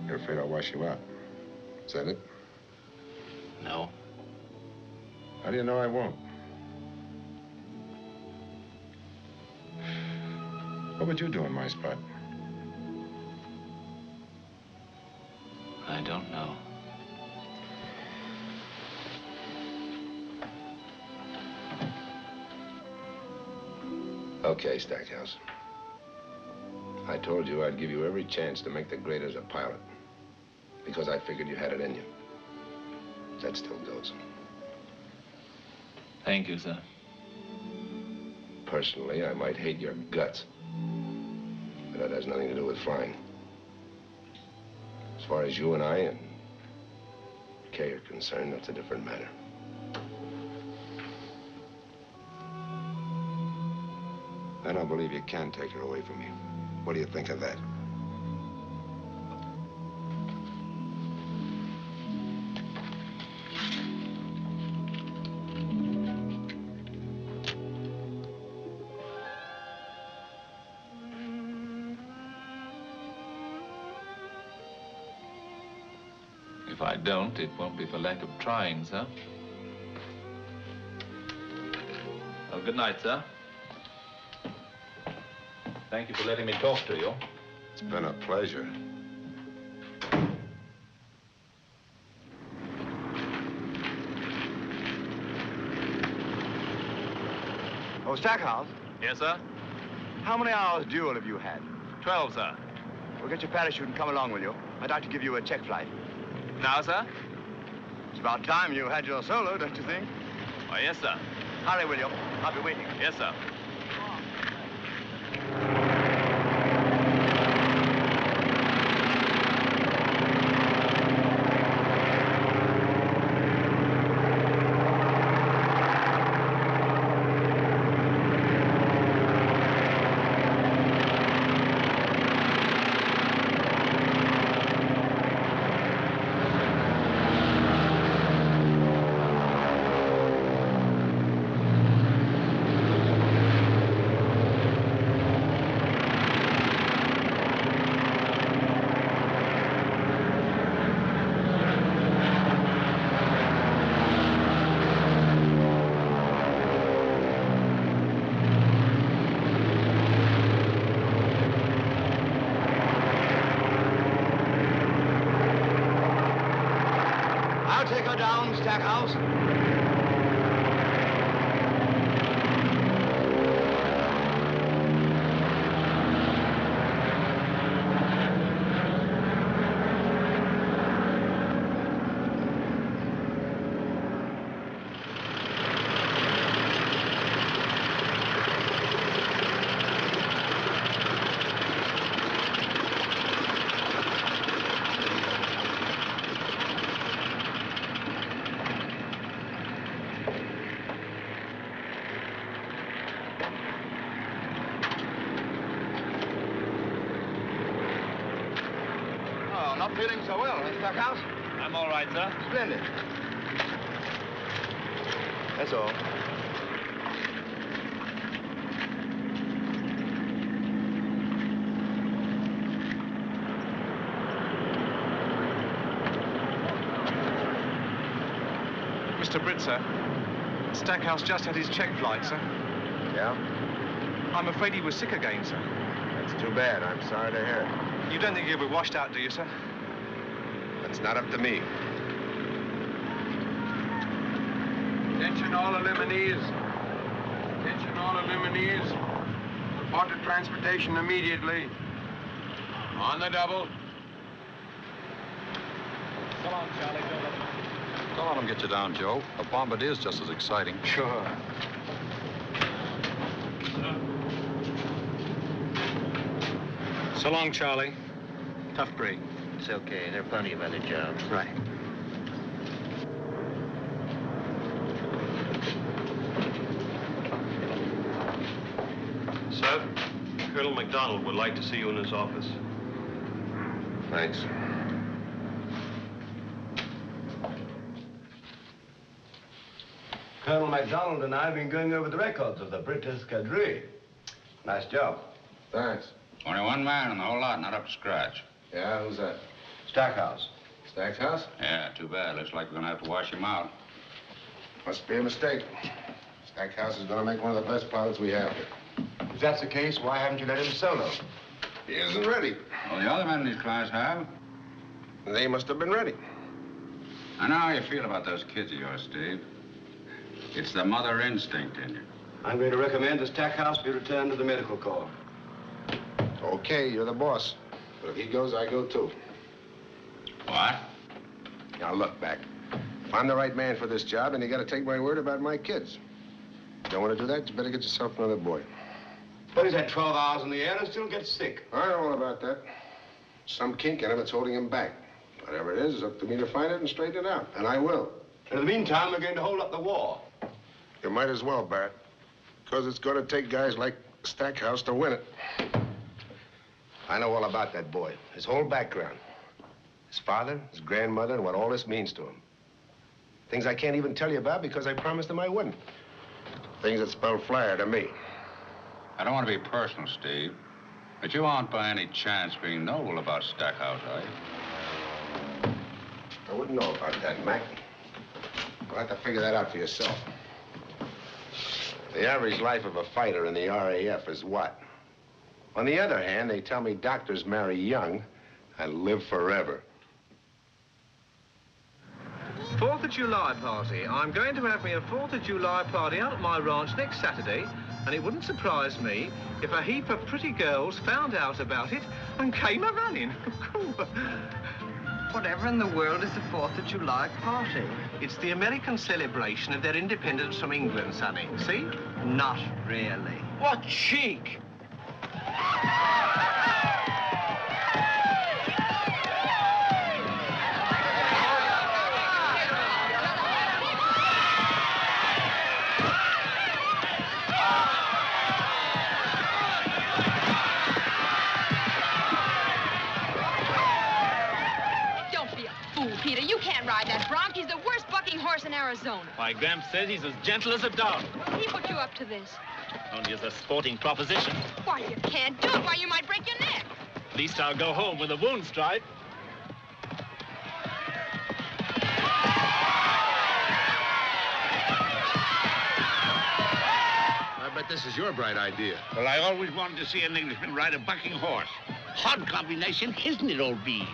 You're afraid I'll wash you out. Is that it? No. How do you know I won't? What would you do in my spot? I don't know. Okay, Stackhouse. I told you I'd give you every chance to make the grade as a pilot. Because I figured you had it in you. That still goes. Thank you, sir. Personally, I might hate your guts. But that has nothing to do with flying. As far as you and I and Kay are concerned, that's a different matter. I don't believe you can take her away from me. What do you think of that? If I don't, it won't be for lack of trying, sir. Well, good night, sir. Thank you for letting me talk to you. It's been a pleasure. Oh, Stackhouse, Yes, sir? how many hours duel have you had? 12, sir. Well, get your parachute and come along, will you? I'd like to give you a check flight. Now, sir? It's about time you had your solo, don't you think? Why, yes, sir. Hurry, will you? I'll be waiting. Yes, sir. I'll take her down, Stackhouse. feeling so well, huh, Stackhouse? I'm all right, sir. Splendid. That's all. Mr. Britt, sir. Stackhouse just had his check flight, sir. Yeah? I'm afraid he was sick again, sir. That's too bad. I'm sorry to hear it. You don't think he'll be washed out, do you, sir? That's not up to me. Attention all eliminates. Attention all eliminates. Report to transportation immediately. On the double. Come on, Charlie. Don't let him get you down, Joe. A bombardier's just as exciting. Sure. So long, Charlie. Tough break. It's okay. There are plenty of other jobs. Right. Sir, Colonel McDonald would like to see you in his office. Thanks. Colonel MacDonald and I have been going over the records of the British Escadrille. Nice job. Thanks. Only one man in the whole lot, not up to scratch. Yeah, who's that? Stackhouse. Stackhouse? Yeah, too bad. Looks like we're gonna have to wash him out. Must be a mistake. Stackhouse is gonna make one of the best pilots we have here. If that's the case, why haven't you let him solo? He isn't ready. Well, the other men in his class have. They must have been ready. I know how you feel about those kids of yours, Steve. It's the mother instinct in you. I'm going to recommend that Stackhouse be returned to the medical corps. Okay, you're the boss. But if he goes, I go too. What? Now, look, Mac. If I'm the right man for this job, then you gotta take my word about my kids. If you don't want to do that, you better get yourself another boy. But he's had 12 hours in the air and still gets sick. I know all about that. Some kink in him that's holding him back. Whatever it is, it's up to me to find it and straighten it out. And I will. In the meantime, we're going to hold up the war. You might as well, Barrett. Because it's going to take guys like Stackhouse to win it. I know all about that boy. His whole background. His father, his grandmother, and what all this means to him. Things I can't even tell you about because I promised him I wouldn't. Things that spell flyer to me. I don't want to be personal, Steve, but you aren't by any chance being noble about Stackhouse, are you? I wouldn't know about that, Mac. You'll have to figure that out for yourself. The average life of a fighter in the RAF is what? On the other hand, they tell me doctors marry young and live forever. 4th of July party. I'm going to have me a 4th of July party out at my ranch next Saturday, and it wouldn't surprise me if a heap of pretty girls found out about it and came a-running. Whatever in the world is the 4th of July party? It's the American celebration of their independence from England, Sonny. See? Not really. What cheek! Peter, you can't ride that bronc. He's the worst bucking horse in Arizona. My Gramps says he's as gentle as a dog. He put you up to this. Only as a sporting proposition. Why, you can't do it. Why, you might break your neck. At least I'll go home with a wound stripe. I bet this is your bright idea. Well, I always wanted to see an Englishman ride a bucking horse. Hot combination, isn't it, old bean?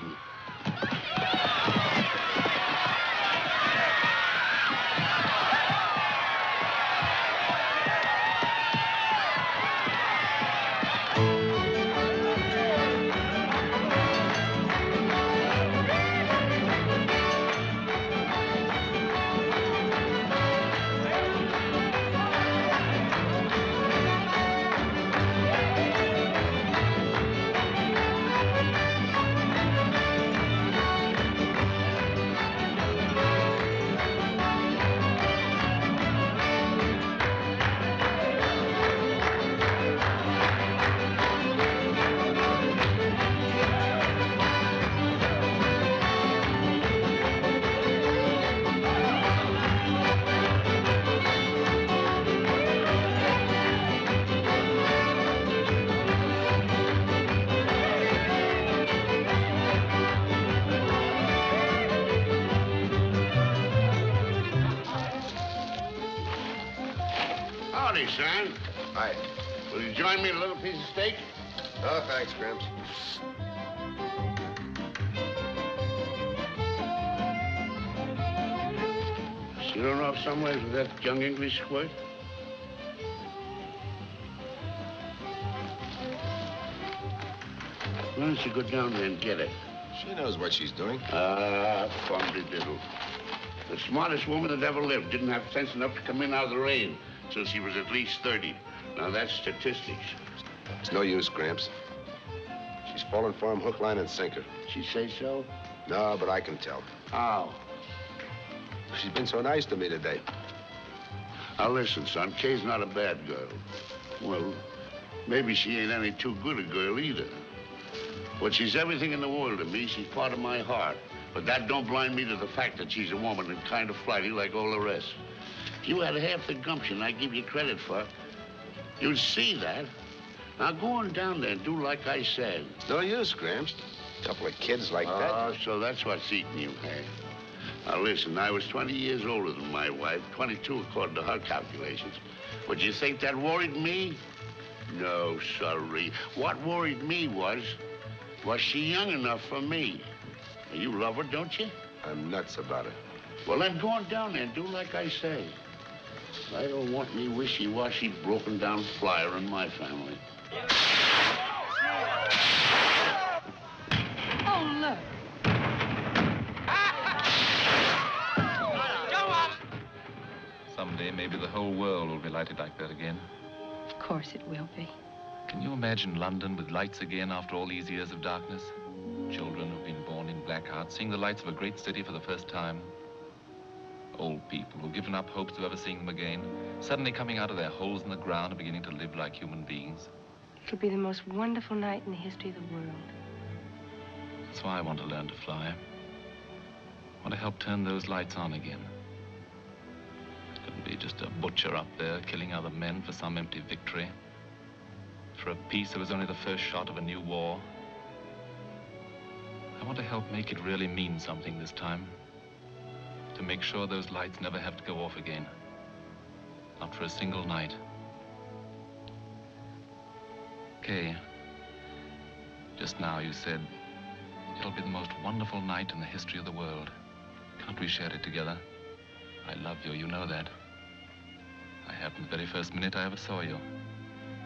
son. Hi. Will you join me in a little piece of steak? Oh, thanks, Gramps. You don't know of somewhere with that young English squirt? Why don't you go down there and get it? She knows what she's doing. Funny diddle. The smartest woman that ever lived didn't have sense enough to come in out of the rain till she was at least 30. Now, that's statistics. It's no use, Gramps. She's fallen for him hook, line, and sinker. She say so? No, but I can tell. How? She's been so nice to me today. Now, listen, son, Kay's not a bad girl. Well, maybe she ain't any too good a girl either. But she's everything in the world to me. She's part of my heart. But that don't blind me to the fact that she's a woman and kind of flighty like all the rest. If you had half the gumption I give you credit for, you'd see that. Now, go on down there and do like I said. No use, Gramps. A couple of kids like that. Oh, so that's what's eating you, hey? Now, listen, I was 20 years older than my wife, 22 according to her calculations. But you think that worried me? No, sorry. What worried me was she young enough for me? You love her, don't you? I'm nuts about it. Well, then go on down there and do like I say. I don't want me wishy-washy, broken-down flyer in my family. Oh, look. Someday, maybe the whole world will be lighted like that again. Of course it will be. Can you imagine London with lights again after all these years of darkness? Children who've been born in black hearts, seeing the lights of a great city for the first time. Old people who've given up hopes of ever seeing them again, suddenly coming out of their holes in the ground and beginning to live like human beings. It'll be the most wonderful night in the history of the world. That's why I want to learn to fly. I want to help turn those lights on again. I couldn't be just a butcher up there killing other men for some empty victory. For a peace that was only the first shot of a new war. I want to help make it really mean something this time. To make sure those lights never have to go off again. Not for a single night. Kay, just now you said, it'll be the most wonderful night in the history of the world. Can't we share it together? I love you, you know that. I have from the very first minute I ever saw you.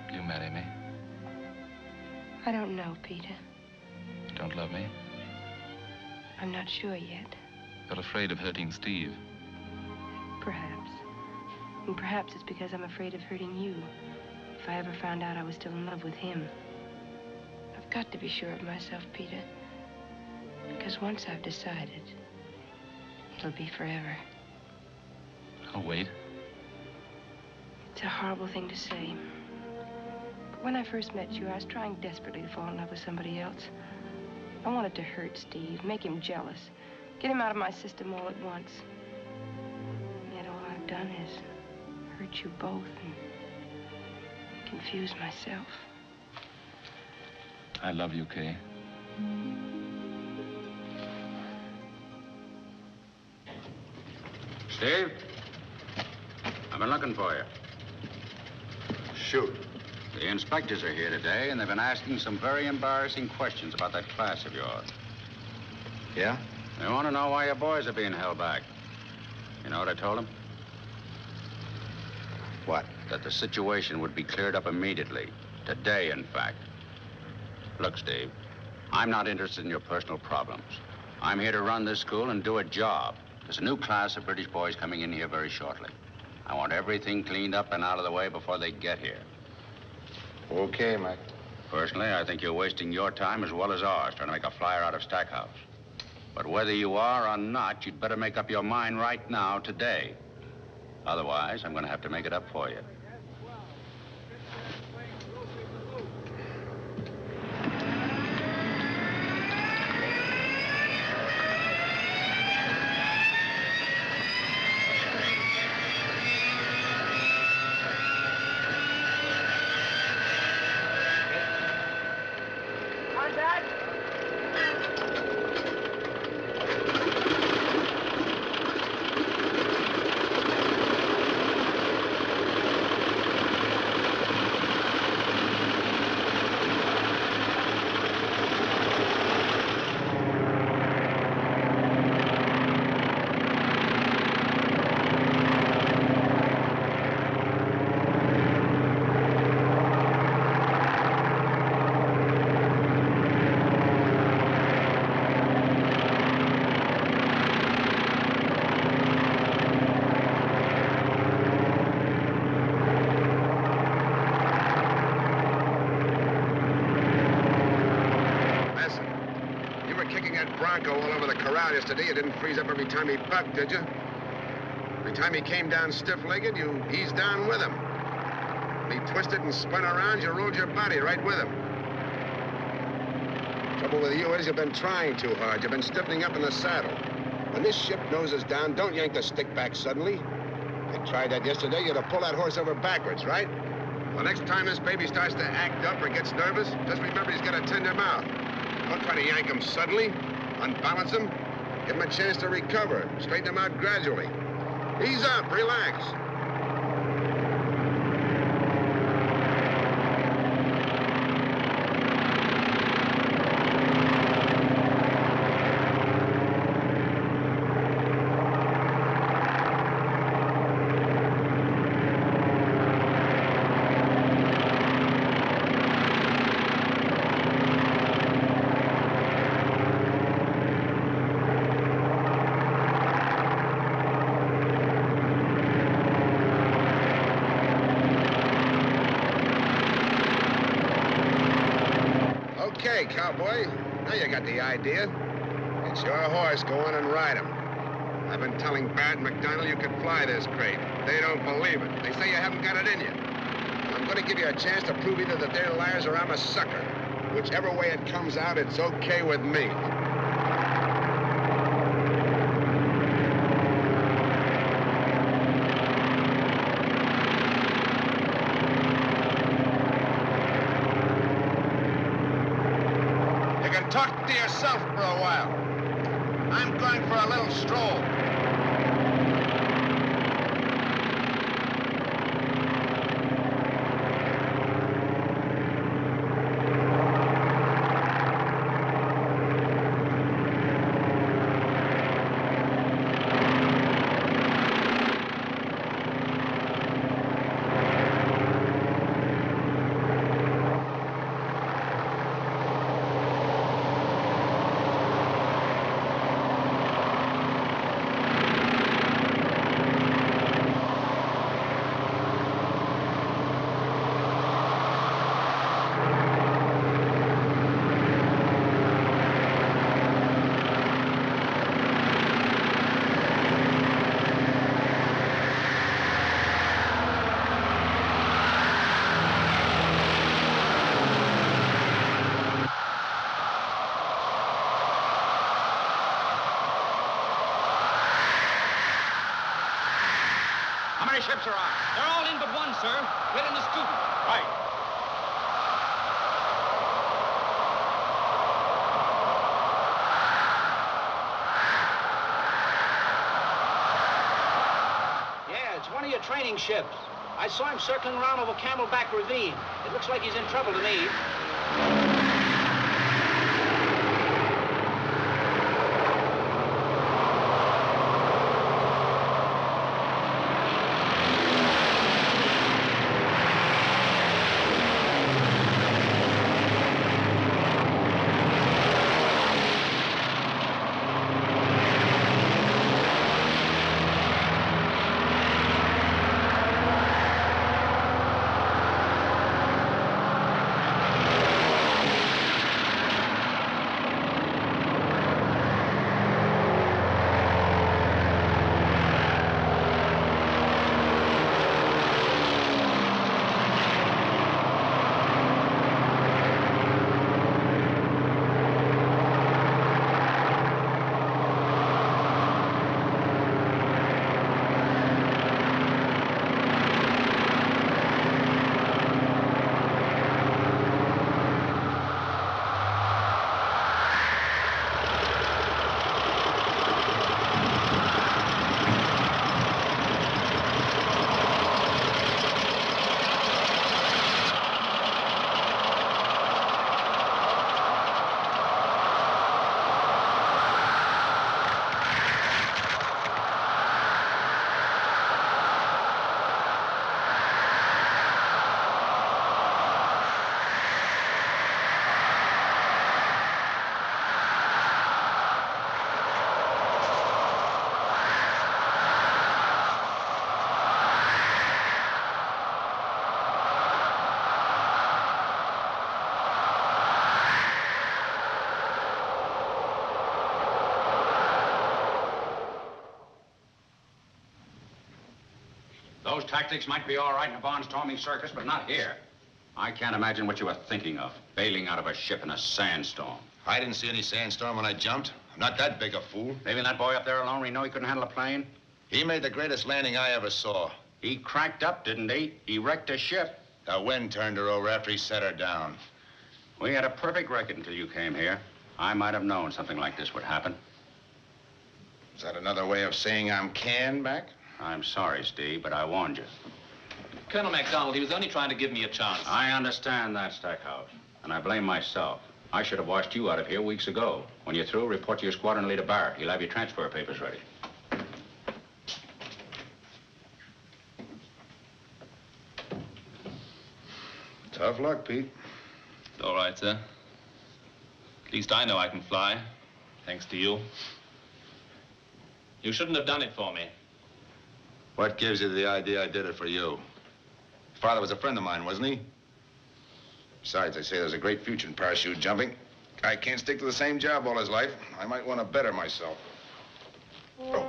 Will you marry me? I don't know, Peter. You don't love me? I'm not sure yet. You're afraid of hurting Steve. Perhaps. And perhaps it's because I'm afraid of hurting you. If I ever found out I was still in love with him. I've got to be sure of myself, Peter. Because once I've decided, it'll be forever. I'll wait. It's a horrible thing to say. But when I first met you, I was trying desperately to fall in love with somebody else. I wanted to hurt Steve, make him jealous, get him out of my system all at once. And yet all I've done is hurt you both and confuse myself. I love you, Kay. Steve? I've been looking for you. Shoot. The inspectors are here today, and they've been asking some very embarrassing questions about that class of yours. Yeah? They want to know why your boys are being held back. You know what I told them? What? That the situation would be cleared up immediately. Today, in fact. Look, Steve, I'm not interested in your personal problems. I'm here to run this school and do a job. There's a new class of British boys coming in here very shortly. I want everything cleaned up and out of the way before they get here. Okay, Mike. Personally, I think you're wasting your time as well as ours trying to make a flyer out of Stackhouse. But whether you are or not, you'd better make up your mind right now, today. Otherwise, I'm going to have to make it up for you. that bronco all over the corral yesterday, you didn't freeze up every time he bucked, did you? Every time he came down stiff-legged, you eased down with him. When he twisted and spun around, you rolled your body right with him. Trouble with you is you've been trying too hard. You've been stiffening up in the saddle. When this ship noses down, don't yank the stick back suddenly. You tried that yesterday, you'd have pulled that horse over backwards, right? The next time this baby starts to act up or gets nervous, just remember he's got a tender mouth. Don't try to yank him suddenly. Unbalance him. Give him a chance to recover. Straighten him out gradually. Ease up, relax. Okay, cowboy. Now you got the idea. It's your horse. Go on and ride him. I've been telling Barrett and McDonald you could fly this crate. They don't believe it. They say you haven't got it in you. Well, I'm going to give you a chance to prove either that they're liars or I'm a sucker. Whichever way it comes out, it's okay with me. Talk to yourself for a while. I'm going for a little stroll. How many ships are on? They're all in but one, sir. Red and the student. Right. Yeah, it's one of your training ships. I saw him circling around over Camelback Ravine. It looks like he's in trouble to me. tactics might be all right in a barnstorming circus, but not here. I can't imagine what you were thinking of, bailing out of a ship in a sandstorm. I didn't see any sandstorm when I jumped. I'm not that big a fool. Leaving that boy up there alone when you know he couldn't handle a plane? He made the greatest landing I ever saw. He cracked up, didn't he? He wrecked a ship. The wind turned her over after he set her down. We had a perfect record until you came here. I might have known something like this would happen. Is that another way of saying I'm canned back? I'm sorry, Steve, but I warned you. Colonel MacDonald, he was only trying to give me a chance. I understand that, Stackhouse, and I blame myself. I should have washed you out of here weeks ago. When you're through, report to your squadron leader, Barrett. He'll have your transfer papers ready. Tough luck, Pete. It's all right, sir. At least I know I can fly, thanks to you. You shouldn't have done it for me. What gives you the idea I did it for you? Father was a friend of mine, wasn't he? Besides, they say there's a great future in parachute jumping. Guy can't stick to the same job all his life. I might want to better myself. Oh.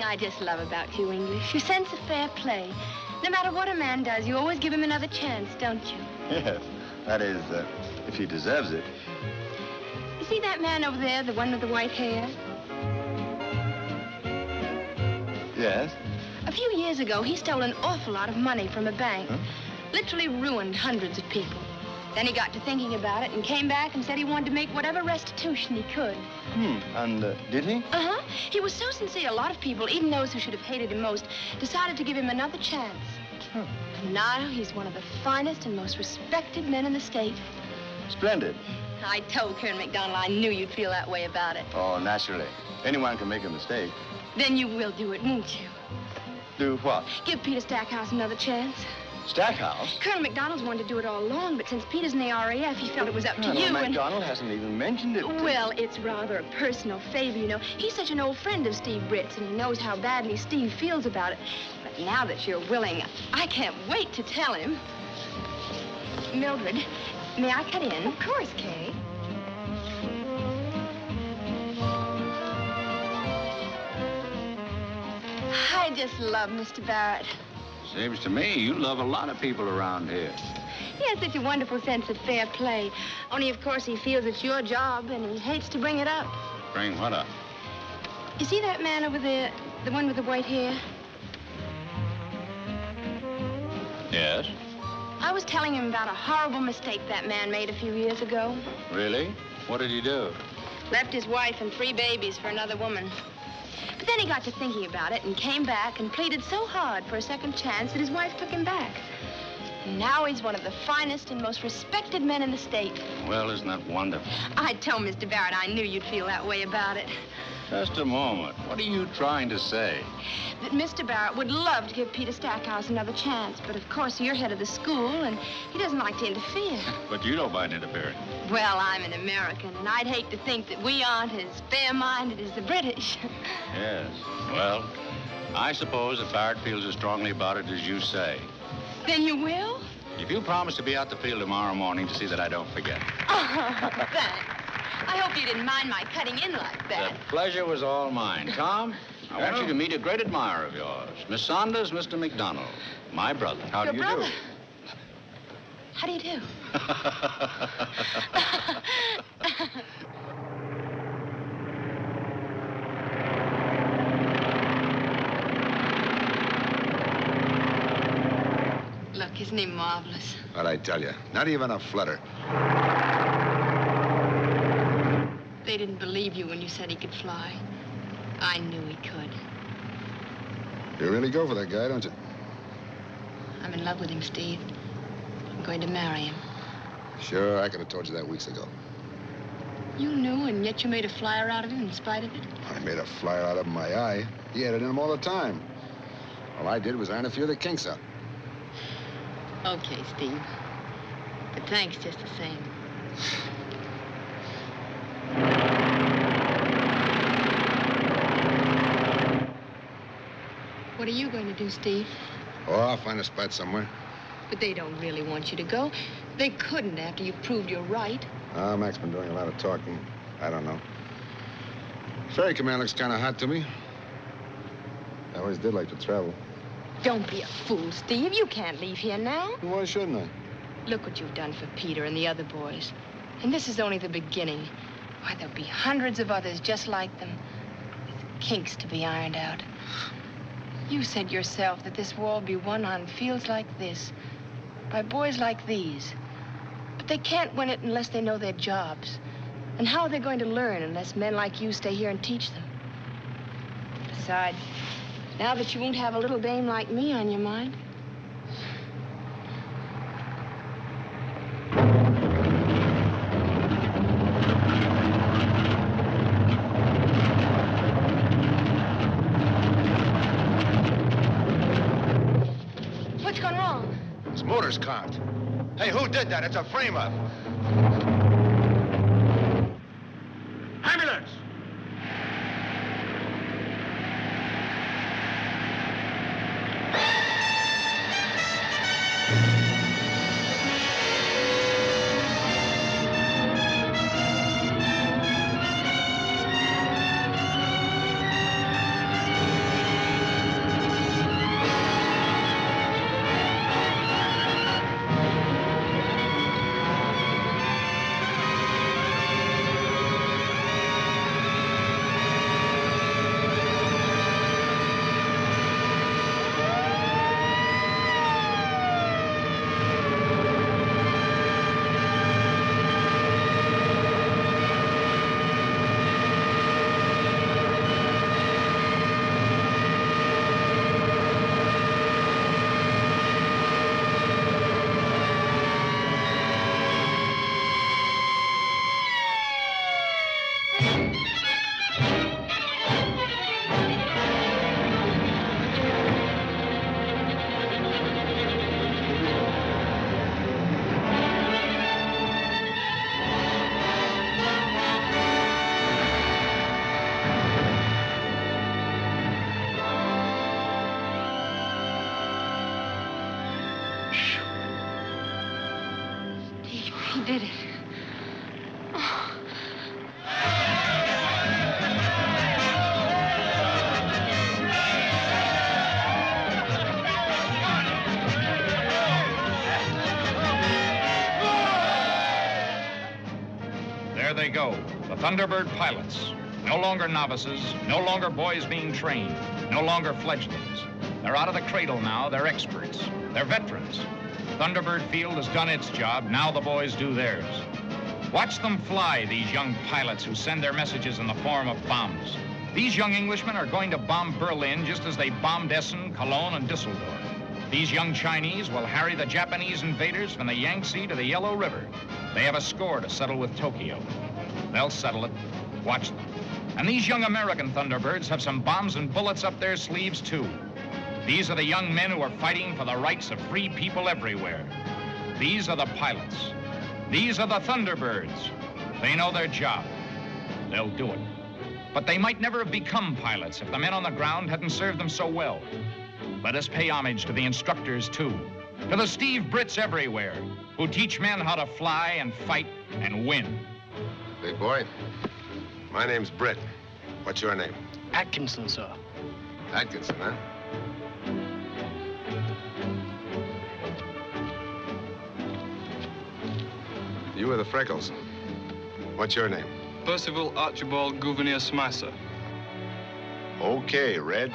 I just love about you, English. Your sense of fair play. No matter what a man does, you always give him another chance, don't you? Yes, that is, if he deserves it. You see that man over there, the one with the white hair? Yes? A few years ago, he stole an awful lot of money from a bank. Huh? Literally ruined hundreds of people. Then he got to thinking about it and came back and said he wanted to make whatever restitution he could. And did he? Uh-huh. He was so sincere, a lot of people, even those who should have hated him most, decided to give him another chance. And now he's one of the finest and most respected men in the state. Splendid. I told Colonel MacDonald I knew you'd feel that way about it. Oh, naturally. Anyone can make a mistake. Then you will do it, won't you? Do what? Give Peter Stackhouse another chance. Stackhouse? Colonel MacDonald's wanted to do it all along, but since Peter's in the RAF, he felt it was up to you. MacDonald hasn't even mentioned it. Well, it's rather a personal favor, you know. He's such an old friend of Steve Britt's, and he knows how badly Steve feels about it. But now that you're willing, I can't wait to tell him. Mildred, may I cut in? Of course, Kay. I just love Mr. Barrett. Seems to me you love a lot of people around here. He has such a wonderful sense of fair play. Only, of course, he feels it's your job, and he hates to bring it up. Bring what up? You see that man over there, the one with the white hair? Yes? I was telling him about a horrible mistake that man made a few years ago. Really? What did he do? Left his wife and 3 babies for another woman. But then he got to thinking about it and came back and pleaded so hard for a second chance that his wife took him back. And now he's one of the finest and most respected men in the state. Well, isn't that wonderful? I told Mr. Barrett I knew you'd feel that way about it. Just a moment. What are you trying to say? That Mr. Barrett would love to give Peter Stackhouse another chance, but of course you're head of the school and he doesn't like to interfere. But you don't mind interfering. Well, I'm an American, and I'd hate to think that we aren't as fair-minded as the British. Yes. Well, I suppose if Barrett feels as strongly about it as you say. Then you will? If you promise to be out the field tomorrow morning to see that I don't forget. Oh, thanks. I hope you didn't mind my cutting in like that. The pleasure was all mine. Tom, I want you to meet a great admirer of yours. Miss Saunders, Mr. MacDonald, my brother. How do you Your do? brother? How do you do? Look, isn't he marvelous? What'd I tell you? Not even a flutter. They didn't believe you when you said he could fly. I knew he could. You really go for that guy, don't you? I'm in love with him, Steve. I'm going to marry him. Sure, I could have told you that weeks ago. You knew, and yet you made a flyer out of him in spite of it? I made a flyer out of my eye. He had it in him all the time. All I did was iron a few of the kinks out. Okay, Steve. But thanks just the same. What are you going to do, Steve? Oh, I'll find a spot somewhere. But they don't really want you to go. They couldn't after you proved you're right. Mac's been doing a lot of talking. I don't know. Ferry command looks kind of hot to me. I always did like to travel. Don't be a fool, Steve. You can't leave here now. Why shouldn't I? Look what you've done for Peter and the other boys. And this is only the beginning. Why, there'll be hundreds of others just like them, with kinks to be ironed out. You said yourself that this war will be won on fields like this, by boys like these. But they can't win it unless they know their jobs. And how are they going to learn unless men like you stay here and teach them? Besides, now that you won't have a little dame like me on your mind. What's gone wrong? His motor's conked. Hey, who did that? It's a frame-up. Ambulance! He did it. Oh. There they go, the Thunderbird pilots. No longer novices, no longer boys being trained, no longer fledglings. They're out of the cradle now, they're experts, they're veterans. Thunderbird Field has done its job, now the boys do theirs. Watch them fly, these young pilots who send their messages in the form of bombs. These young Englishmen are going to bomb Berlin just as they bombed Essen, Cologne, and Dusseldorf. These young Chinese will harry the Japanese invaders from the Yangtze to the Yellow River. They have a score to settle with Tokyo. They'll settle it. Watch them. And these young American Thunderbirds have some bombs and bullets up their sleeves, too. These are the young men who are fighting for the rights of free people everywhere. These are the pilots. These are the Thunderbirds. They know their job. They'll do it. But they might never have become pilots if the men on the ground hadn't served them so well. Let us pay homage to the instructors, too. To the Steve Brits everywhere, who teach men how to fly and fight and win. Big boy, my name's Britt. What's your name? Atkinson, sir. Atkinson, huh? You were the Freckles. What's your name? Percival Archibald Gouverneur Smasser. Okay, Red.